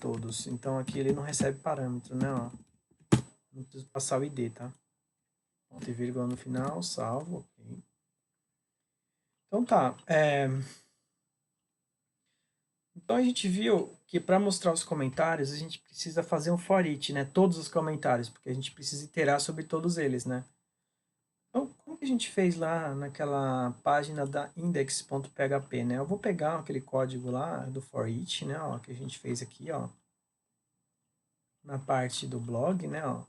todos. Então aqui ele não recebe parâmetro, né? Ó, não preciso passar o ID, tá? Ponto e vírgula no final, salvo, ok. Então tá. Então a gente viu que para mostrar os comentários a gente precisa fazer um for each, né? Todos os comentários, porque a gente precisa iterar sobre todos eles, né? Então, como que a gente fez lá naquela página da index.php, né? Eu vou pegar aquele código lá do for each, né? Ó, que a gente fez aqui, ó, na parte do blog, né? Ó,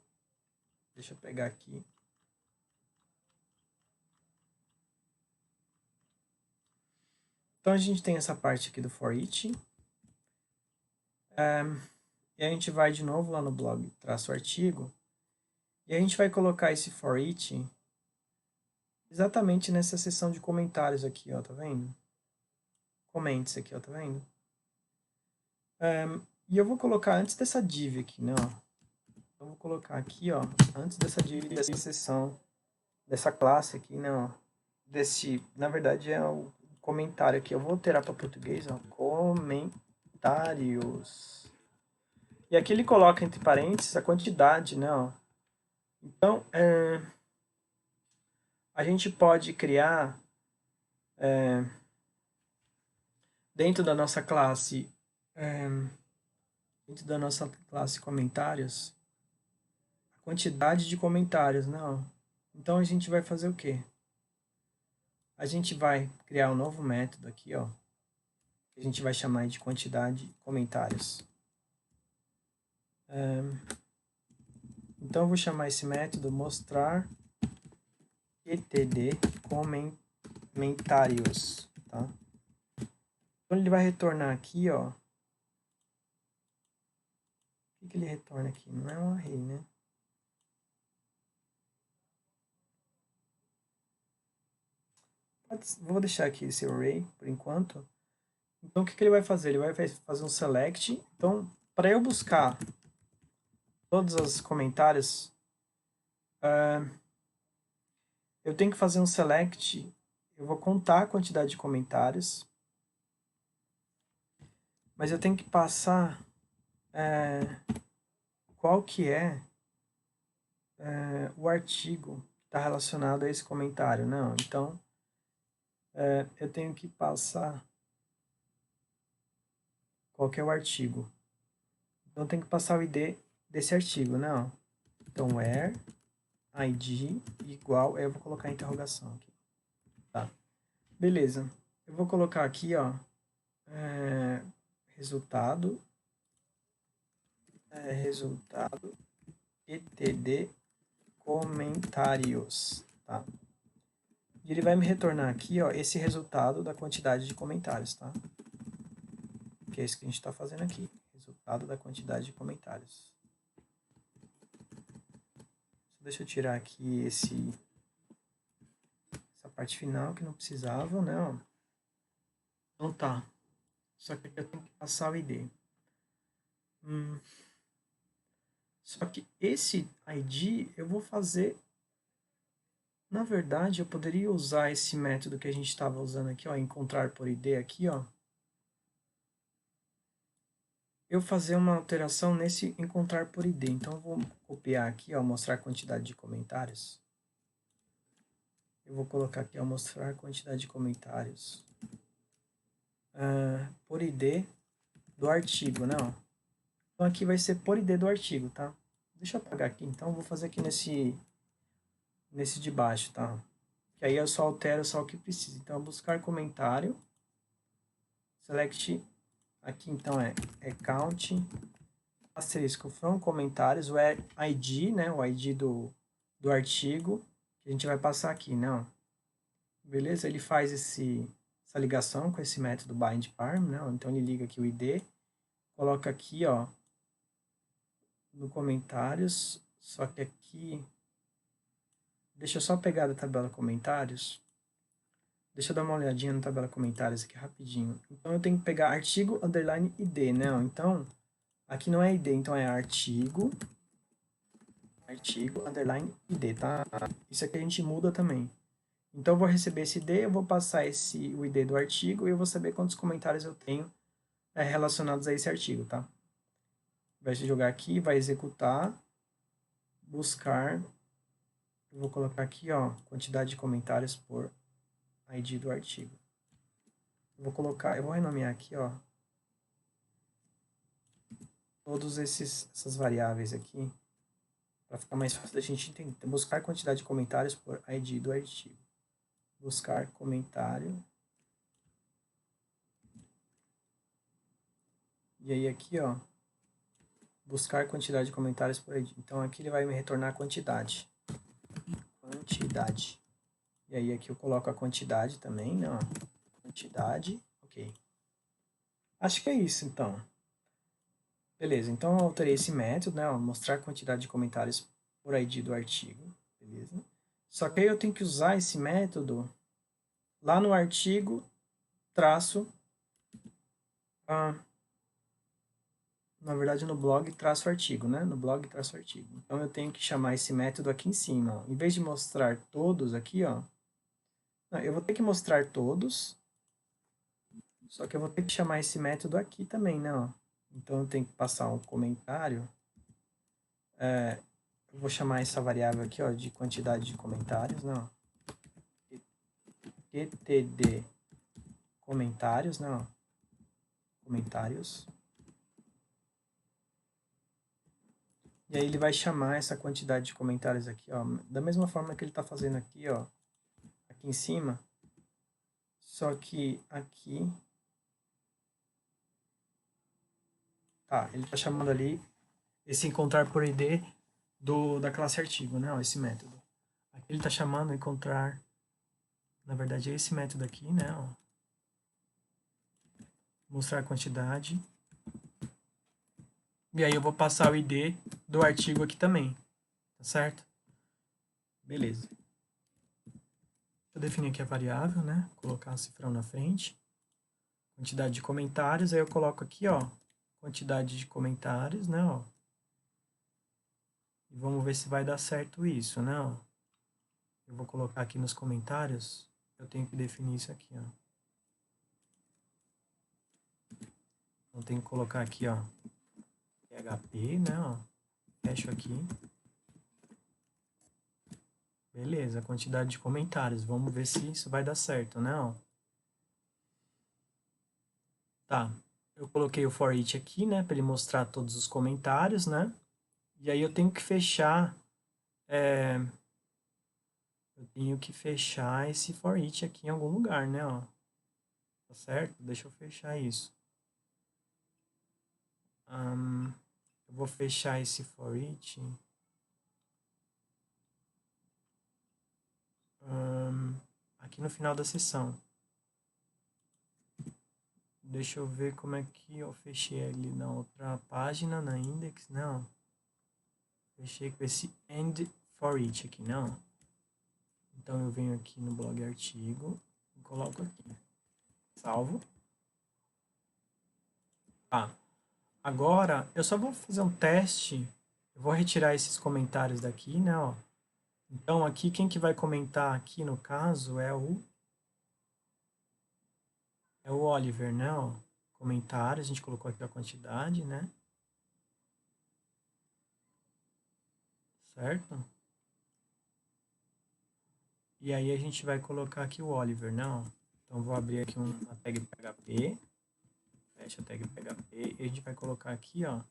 deixa eu pegar aqui. Então a gente tem essa parte aqui do for each. E a gente vai de novo lá no blog, traço artigo, e a gente vai colocar esse for each exatamente nessa seção de comentários aqui, ó, tá vendo? Comments aqui, ó, tá vendo? E eu vou colocar antes dessa div aqui, né, ó. Eu vou colocar aqui, ó, antes dessa div, dessa seção, dessa classe aqui, né, ó. Na verdade é o comentário aqui. Eu vou alterar para português, ó, comentários. E aqui ele coloca entre parênteses a quantidade, né, ó. Então, a gente pode criar dentro da nossa classe comentários, a quantidade de comentários, não. Então a gente vai fazer o quê? A gente vai criar um novo método aqui, ó, que a gente vai chamar de quantidade de comentários. Então eu vou chamar esse método mostrar etd comentários, tá? Então ele vai retornar aqui, ó. O que ele retorna aqui? Não é um array, né? Vou deixar aqui esse array por enquanto. Então o que ele vai fazer? Ele vai fazer um select. Então, para eu buscar todos os comentários, eu tenho que fazer um select. Eu vou contar a quantidade de comentários, mas eu tenho que passar qual que é o artigo que está relacionado a esse comentário. Não, então eu tenho que passar qual que é o artigo. Então eu tenho que passar o ID desse artigo, não. Então where id igual, aí eu vou colocar a interrogação aqui. Tá. Beleza. Eu vou colocar aqui, ó, resultado etd comentários, tá? E ele vai me retornar aqui, ó, esse resultado da quantidade de comentários, tá? Que é isso que a gente está fazendo aqui. Resultado da quantidade de comentários. Só deixa eu tirar aqui essa parte final que não precisava, né? Ó. Então tá. Só que aqui eu tenho que passar o ID. Só que esse ID eu vou fazer... Na verdade, eu poderia usar esse método que a gente estava usando aqui, ó, encontrar por ID aqui, ó. Eu fazer uma alteração nesse encontrar por ID. Então, eu vou copiar aqui, ó, mostrar a quantidade de comentários. Eu vou colocar aqui, ó, mostrar a quantidade de comentários. Por ID do artigo, né, ó. Então, aqui vai ser por ID do artigo, tá? Deixa eu apagar aqui, então, vou fazer aqui nesse de baixo, tá? que aí eu só altero só o que precisa. Então, buscar comentário, select, aqui então é count, asterisco from comentários, o ID, né, o ID do artigo, que a gente vai passar aqui, não. Beleza? Ele faz essa ligação com esse método bindParm, né? Então ele liga aqui o ID, coloca aqui, ó, no comentários, só que aqui, deixa eu só pegar da tabela comentários, deixa eu dar uma olhadinha na tabela comentários aqui rapidinho. Então eu tenho que pegar artigo, underline, ID, né? Então, aqui não é ID, então é artigo, underline, ID, tá? Isso aqui a gente muda também. Então, eu vou receber esse ID, eu vou passar o ID do artigo e eu vou saber quantos comentários eu tenho relacionados a esse artigo, tá? Vai jogar aqui, vai executar, buscar, eu vou colocar aqui, ó, quantidade de comentários por ID do artigo. Eu vou renomear aqui, ó, todos essas variáveis aqui, para ficar mais fácil da gente entender. Então, buscar quantidade de comentários por ID do artigo. Buscar comentário. E aí aqui, ó, buscar quantidade de comentários por ID. Então aqui ele vai me retornar a quantidade. E aí aqui eu coloco a quantidade também, né? Quantidade, ok. Acho que é isso, então. Beleza, então eu alterei esse método, né? Mostrar a quantidade de comentários por ID do artigo, beleza? Só que aí eu tenho que usar esse método lá no artigo, traço, na verdade no blog traço artigo, né? No blog traço artigo. Então eu tenho que chamar esse método aqui em cima, ó. Em vez de mostrar todos aqui, ó, eu vou ter que mostrar todos, só que eu vou ter que chamar esse método aqui também, né? Ó. Então eu tenho que passar um comentário. Eu vou chamar essa variável aqui, ó, de quantidade de comentários, né? QTD comentários, né? Ó. Comentários. E aí ele vai chamar essa quantidade de comentários aqui, ó, da mesma forma que ele está fazendo aqui, ó, aqui em cima. Só que aqui, tá, ele está chamando ali esse encontrar por ID da classe artigo, né, ó, esse método. Aqui ele está chamando encontrar, na verdade é esse método aqui, né, ó, mostrar a quantidade. E aí eu vou passar o ID do artigo aqui também, tá certo? Beleza. Eu definir aqui a variável, né, colocar o cifrão na frente. Quantidade de comentários, aí eu coloco aqui, ó, quantidade de comentários, né, ó. E vamos ver se vai dar certo isso, né, ó. Eu vou colocar aqui nos comentários, eu tenho que definir isso aqui, ó. Então, tenho que colocar aqui, ó, PHP, né, ó. Fecho aqui. Beleza, quantidade de comentários. Vamos ver se isso vai dar certo, né, ó. Tá, eu coloquei o for each aqui, né, para ele mostrar todos os comentários, né. E aí eu tenho que fechar... Eu tenho que fechar esse for each aqui em algum lugar, né, ó. Tá certo? Deixa eu fechar isso. Eu vou fechar esse for each. Aqui no final da sessão. Deixa eu ver como é que eu fechei ali na outra página, na index, não. Fechei com esse end for each aqui, não. Então eu venho aqui no blog artigo e coloco aqui. Salvo. Tá. Agora eu só vou fazer um teste. Eu vou retirar esses comentários daqui, né, ó. Então aqui quem que vai comentar aqui no caso é o Oliver, né, ó. Comentários, a gente colocou aqui a quantidade, né? Certo? E aí a gente vai colocar aqui o Oliver, né? Ó. Então vou abrir aqui uma tag PHP, fecha a tag PHP, e a gente vai colocar aqui, ó,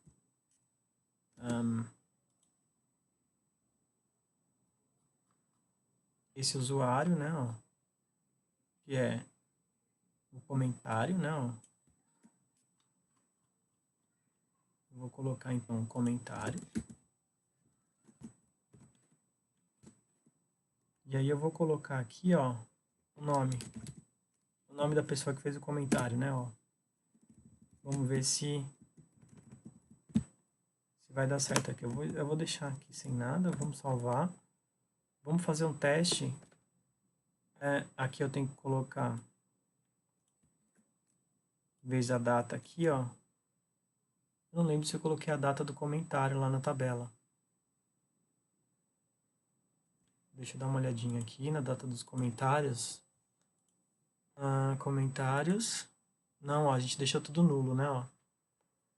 esse usuário, né, ó, que é o comentário, né, ó. Vou colocar então um comentário. E aí eu vou colocar aqui, ó, o nome da pessoa que fez o comentário, né, ó. Vamos ver se vai dar certo aqui. Eu vou deixar aqui sem nada, vamos salvar. Vamos fazer um teste. Aqui eu tenho que colocar, em vez da data aqui, ó. Não lembro se eu coloquei a data do comentário lá na tabela. Deixa eu dar uma olhadinha aqui na data dos comentários. Comentários. Não, ó, a gente deixou tudo nulo, né, ó.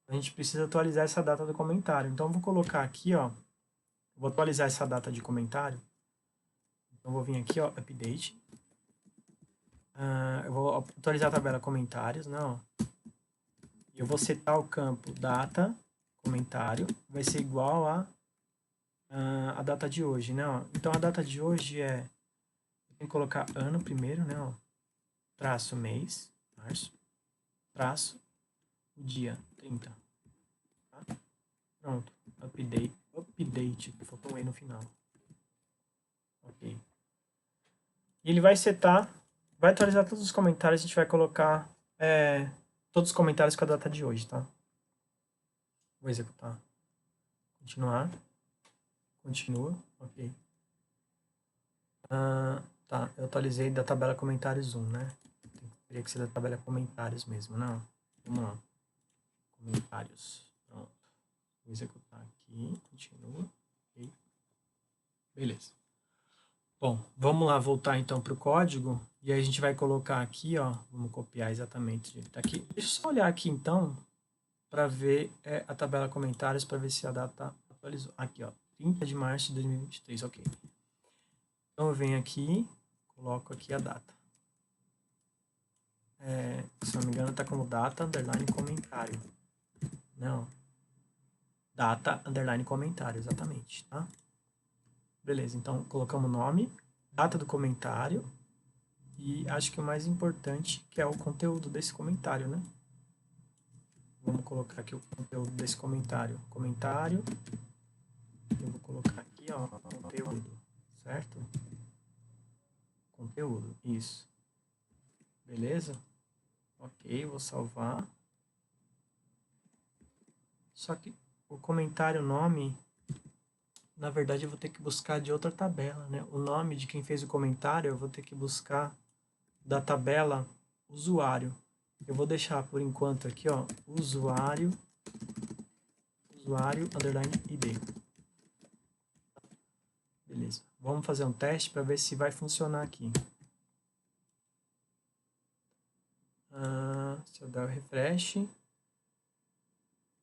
A gente precisa atualizar essa data do comentário. Então, eu vou colocar aqui, ó. Vou atualizar essa data de comentário. Então, vou vir aqui, ó, update. Eu vou atualizar a tabela comentários, né, ó. Eu vou setar o campo data, comentário, vai ser igual a data de hoje, né, ó. Então, a data de hoje eu tenho que colocar ano primeiro, né, ó. Traço mês, março, traço, o dia, 30. Tá? Pronto, update, faltou um E no final. Ok. E ele vai setar, vai atualizar todos os comentários, a gente vai colocar todos os comentários com a data de hoje, tá? Vou executar. Continuar. Continua, ok. Tá, eu atualizei da tabela comentários 1, né? Teria que ser da tabela comentários mesmo, não? Vamos lá. Comentários. Pronto. Vou executar aqui, continua. Ok. Beleza. Bom, vamos lá voltar então para o código. E aí a gente vai colocar aqui, ó. Vamos copiar exatamente o que tá aqui. Deixa eu só olhar aqui então, para ver a tabela comentários, para ver se a data atualizou. Aqui, ó. 30 de março de 2023, ok. Então eu venho aqui, coloco aqui a data. Se não me engano, tá como data, underline, comentário. Não. Data, underline, comentário, exatamente, tá? Beleza, então colocamos o nome, data do comentário e acho que o mais importante que é o conteúdo desse comentário, né? Vamos colocar aqui o conteúdo desse comentário. Comentário, eu vou colocar aqui, ó, conteúdo, certo? Conteúdo, isso. Beleza? Ok, vou salvar. Só que o comentário nome, na verdade eu vou ter que buscar de outra tabela, né? O nome de quem fez o comentário eu vou ter que buscar da tabela usuário. Eu vou deixar por enquanto aqui, ó, usuário underline ID. Beleza. Vamos fazer um teste para ver se vai funcionar aqui. Se eu der o refresh,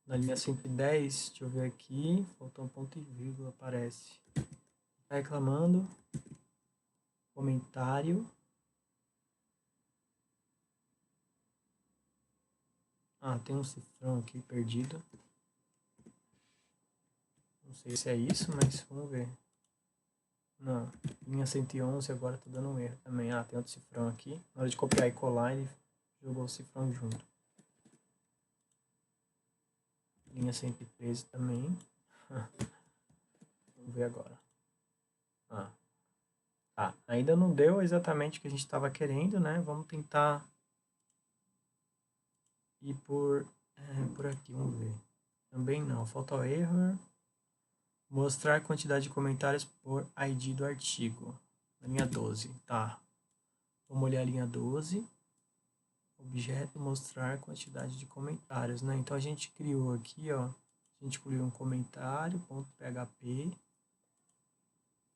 na linha 110, deixa eu ver aqui, faltou um ponto e vírgula, aparece. Tá reclamando, comentário. Tem um cifrão aqui perdido. Não sei se é isso, mas vamos ver. Não, linha 111 agora tá dando um erro também. Tem outro cifrão aqui. Na hora de copiar e colar, ele jogou o cifrão junto. Linha 113 também. Vamos ver agora. Ainda não deu exatamente o que a gente estava querendo, né? Vamos tentar ir por aqui, vamos ver. Também não, falta o erro. Mostrar a quantidade de comentários por ID do artigo. Na linha 12, tá. Vamos olhar a linha 12. Objeto, mostrar quantidade de comentários, né? Então a gente criou aqui, ó. A gente criou um comentário, .php,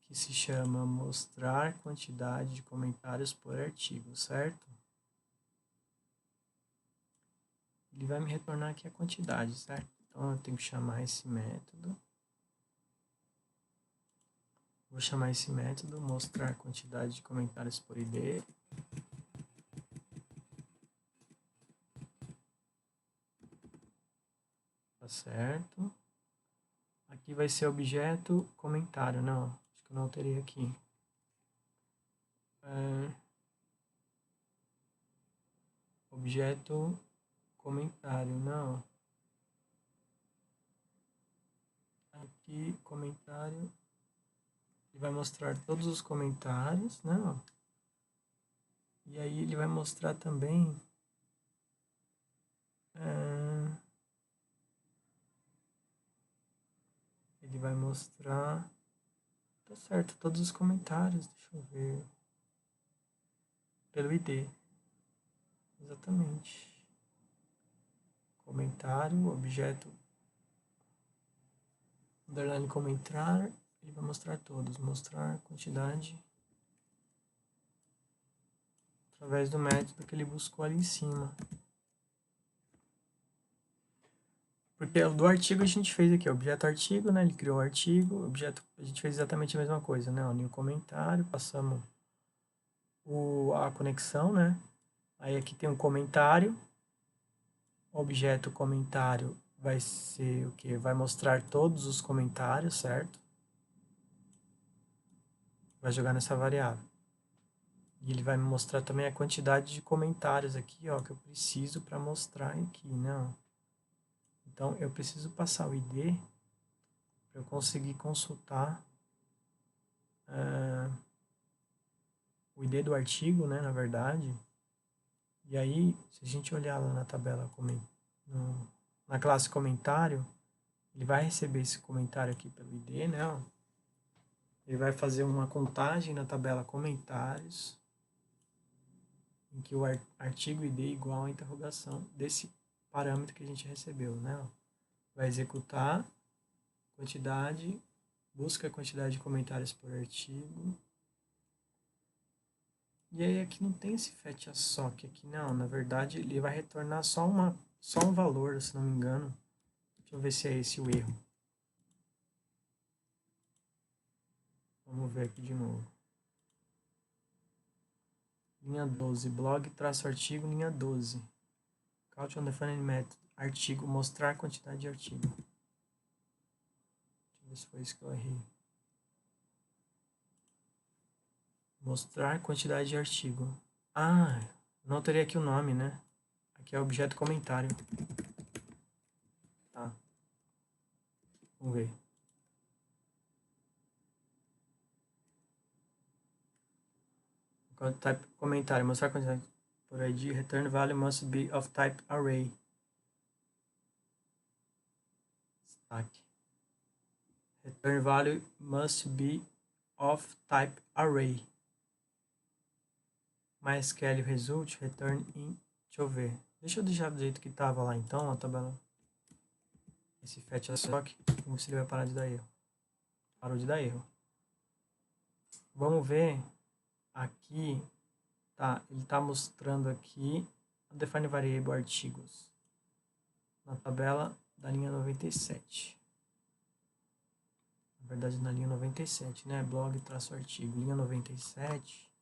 que se chama mostrar quantidade de comentários por artigo, certo? Ele vai me retornar aqui a quantidade, certo? Então eu tenho que chamar esse método. Vou chamar esse método, mostrar quantidade de comentários por ID. Tá certo. Aqui vai ser objeto comentário, não. Acho que eu não alterei aqui. Objeto comentário, não. Aqui, comentário. Ele vai mostrar todos os comentários, né? E aí ele vai mostrar também ele vai mostrar, tá certo, todos os comentários, deixa eu ver, pelo ID, exatamente, comentário, objeto, underline comentar, ele vai mostrar todos, mostrar quantidade, através do método que ele buscou ali em cima. Porque do artigo a gente fez aqui, objeto artigo, né? Ele criou o artigo, objeto, a gente fez exatamente a mesma coisa, né? O new comentário, passamos a conexão, né? Aí aqui tem um comentário, objeto comentário vai ser o que? Vai mostrar todos os comentários, certo? Vai jogar nessa variável. E ele vai me mostrar também a quantidade de comentários aqui, ó, que eu preciso para mostrar aqui, né? Então, eu preciso passar o ID para eu conseguir consultar o ID do artigo, né, na verdade. E aí, se a gente olhar lá na tabela, na classe comentário, ele vai receber esse comentário aqui pelo ID, né? Ele vai fazer uma contagem na tabela comentários, em que o artigo ID é igual à interrogação desse parâmetro que a gente recebeu, né? Vai executar quantidade, busca a quantidade de comentários por artigo. E aí aqui não tem esse fetch-assoc aqui, não. Na verdade, ele vai retornar só um valor, se não me engano. Deixa eu ver se é esse o erro. Vamos ver aqui de novo. Linha 12, blog, traço artigo, linha 12. Count on defined method, artigo, mostrar a quantidade de artigo. Deixa eu ver se foi isso que eu errei. Mostrar quantidade de artigo. Ah, não alterei aqui o nome, né? Aqui é objeto comentário. Tá. Vamos ver. Type comentário, mostrar quantidade por ID, return value must be of type array. Stack. Return value must be of type array. MySQL result, return in. Deixa eu ver. Deixa eu deixar do jeito que tava lá então, a tabela. Esse fetch-assoc, vamos ver se ele vai parar de dar erro. Parou de dar erro. Vamos ver aqui. Tá, ele está mostrando aqui a define variable artigos na tabela da linha 97. Na verdade, na linha 97, né? Blog traço artigo, linha 97.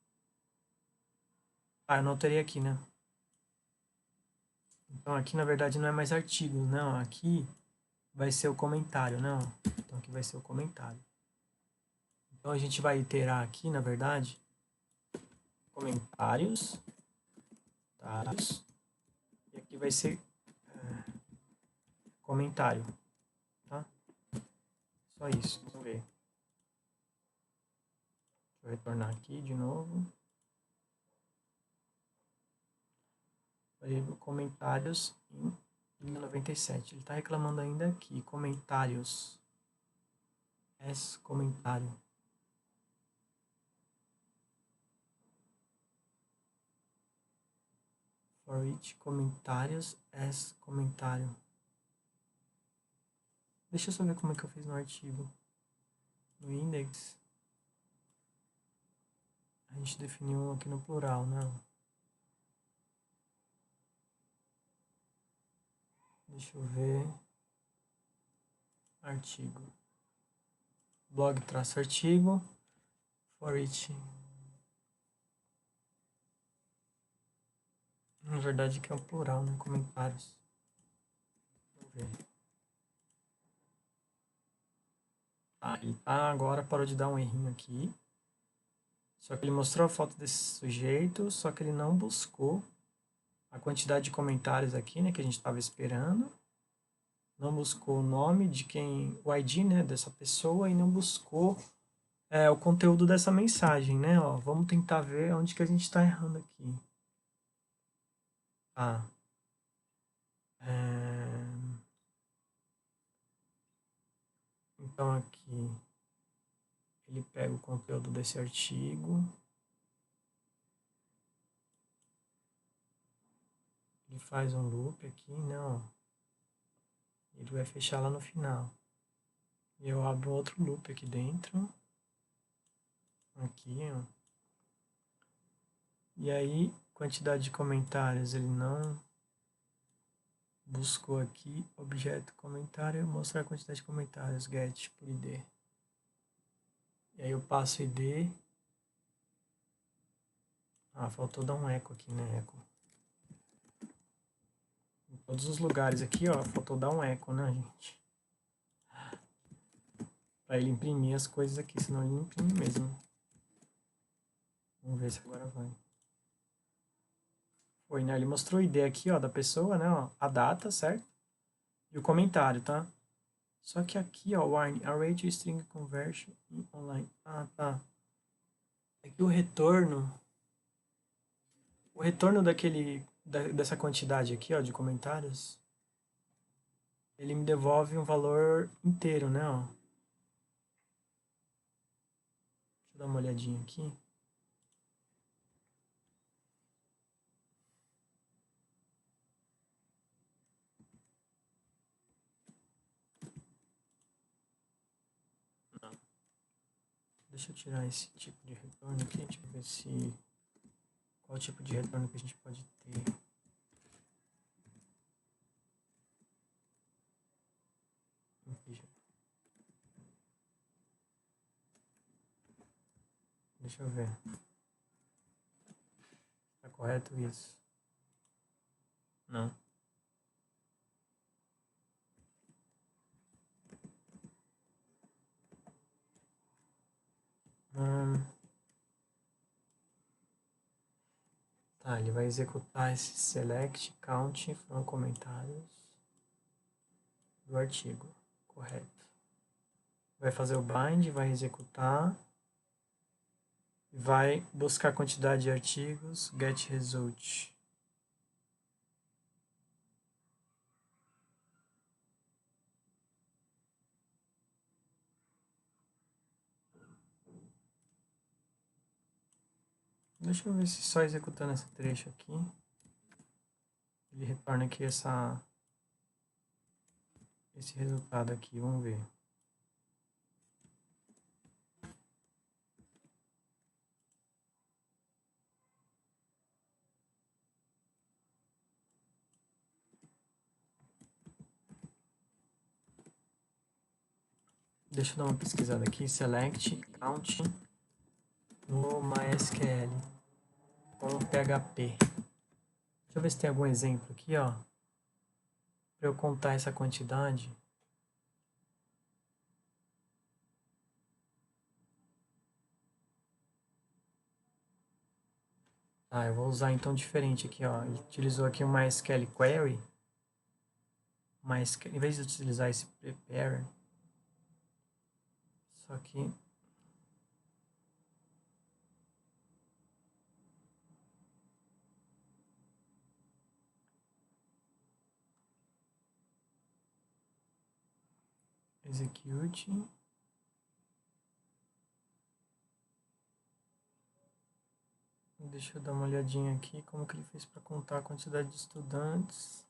Ah, eu não alterei aqui, né? Então aqui na verdade não é mais artigo, não. Aqui vai ser o comentário, não. Então aqui vai ser o comentário. Então a gente vai iterar aqui, na verdade, comentários. E aqui vai ser comentário, tá? Só isso, vamos ver. Deixa eu retornar aqui de novo. Variável comentários em linha 97. Ele está reclamando ainda aqui, comentários. S comentário. For each comentários, S comentário. Deixa eu só ver como é que eu fiz no artigo. No index, a gente definiu aqui no plural, né? Deixa eu ver. Artigo. Blog traço artigo. For each. Na verdade aqui é o plural, né? Comentários. Vamos ver. Ah, ele tá agora, parou de dar um errinho aqui. Só que ele mostrou a foto desse sujeito, só que ele não buscou a quantidade de comentários aqui, né, que a gente estava esperando. Não buscou o nome de quem, o ID, né, dessa pessoa e não buscou o conteúdo dessa mensagem, né? Ó, vamos tentar ver onde que a gente está errando aqui. Ah, então aqui ele pega o conteúdo desse artigo, ele faz um loop aqui, né? Ó, ele vai fechar lá no final. E eu abro outro loop aqui dentro. Aqui, ó. E aí, quantidade de comentários, ele não buscou aqui, objeto comentário, mostrar a quantidade de comentários, get por ID. E aí eu passo ID. Ah, faltou dar um eco aqui, né? Eco. Em todos os lugares aqui, ó, faltou dar um eco, né, gente? Pra ele imprimir as coisas aqui, senão ele não imprime mesmo. Vamos ver se agora vai. Foi, né? Ele mostrou a ID aqui, ó, da pessoa, né, ó, a data, certo? E o comentário, tá? Só que aqui, ó, warning, array to string conversion online. Ah, tá. Aqui o retorno dessa quantidade aqui, ó, de comentários, ele me devolve um valor inteiro, né, ó. Deixa eu dar uma olhadinha aqui. Não. Deixa eu tirar esse tipo de retorno aqui, deixa eu ver se... Qual o tipo de retorno que a gente pode ter. Deixa eu ver. Tá correto isso? Não. Tá, ele vai executar esse select count from comentários do artigo. Correto. Vai fazer o bind, vai executar. Vai buscar a quantidade de artigos, get result. Deixa eu ver se só executando esse trecho aqui, ele retorna aqui esse resultado aqui, vamos ver. Deixa eu dar uma pesquisada aqui, select count no MySQL com PHP. Deixa eu ver se tem algum exemplo aqui, ó, para eu contar essa quantidade. Ah, eu vou usar então diferente aqui, ó. Ele utilizou aqui uma MySQL query. MySQL, em vez de utilizar esse prepare, só que execute. Deixa eu dar uma olhadinha aqui como que ele fez para contar a quantidade de estudantes.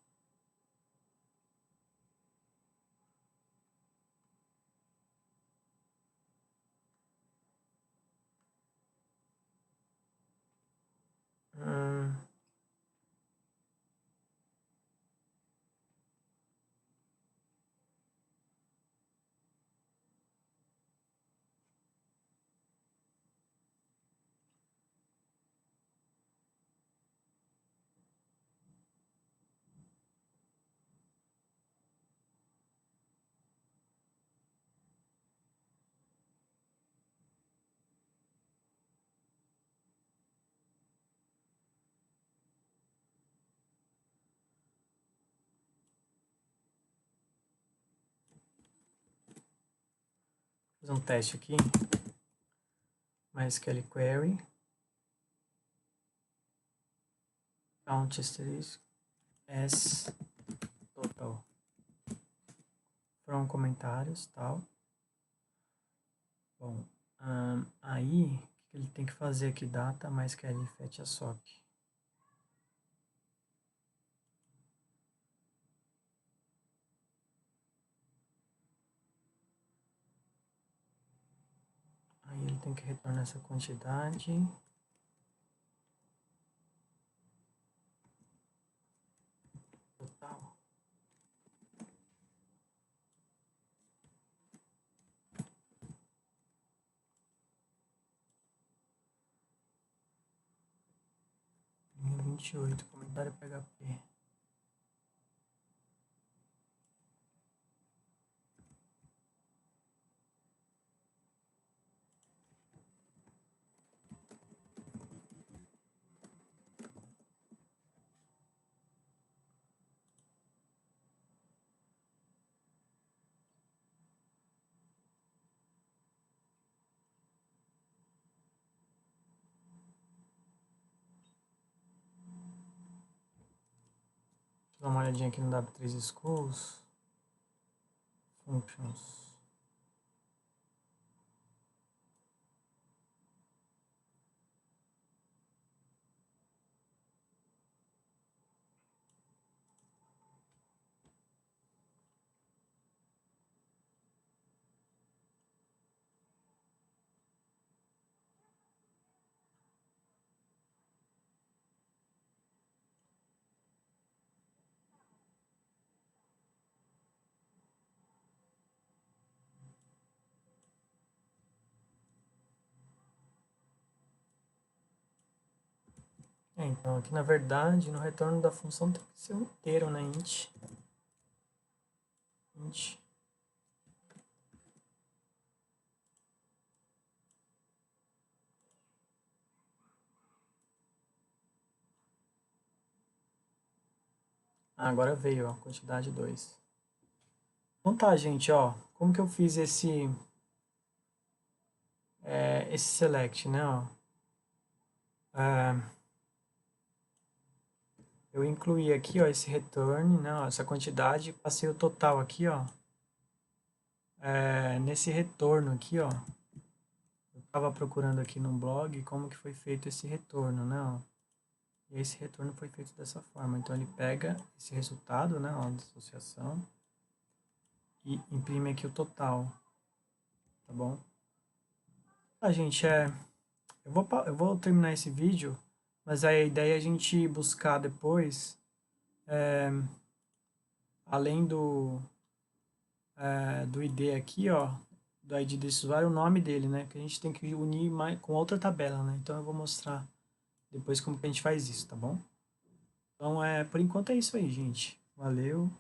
fazer um teste aqui. MySQL query. Count asterisk as total. From comentários, tal. Bom, aí, o que ele tem que fazer aqui? Data MySQL fetch a sock. Aí ele tem que retornar essa quantidade. Total. Número 28, comentário PHP. Dá uma olhadinha aqui no W3 Schools. Functions. Então aqui na verdade no retorno da função tem que ser um inteiro, né? Int. Agora veio, ó, quantidade 2. Então tá, gente, ó, como que eu fiz esse select, né, ó. Eu incluí aqui, ó, esse return, né, ó, essa quantidade, passei o total aqui, ó. Nesse retorno aqui, ó, eu tava procurando aqui no blog como que foi feito esse retorno, né, ó. E esse retorno foi feito dessa forma. Então ele pega esse resultado, né, ó, de associação e imprime aqui o total, tá bom? Tá, gente, eu vou terminar esse vídeo, mas a ideia é a gente buscar depois, além do ID aqui, ó, do ID desse usuário, o nome dele, né? Que a gente tem que unir com outra tabela, né? Então eu vou mostrar depois como que a gente faz isso, tá bom? Então, por enquanto é isso aí, gente. Valeu!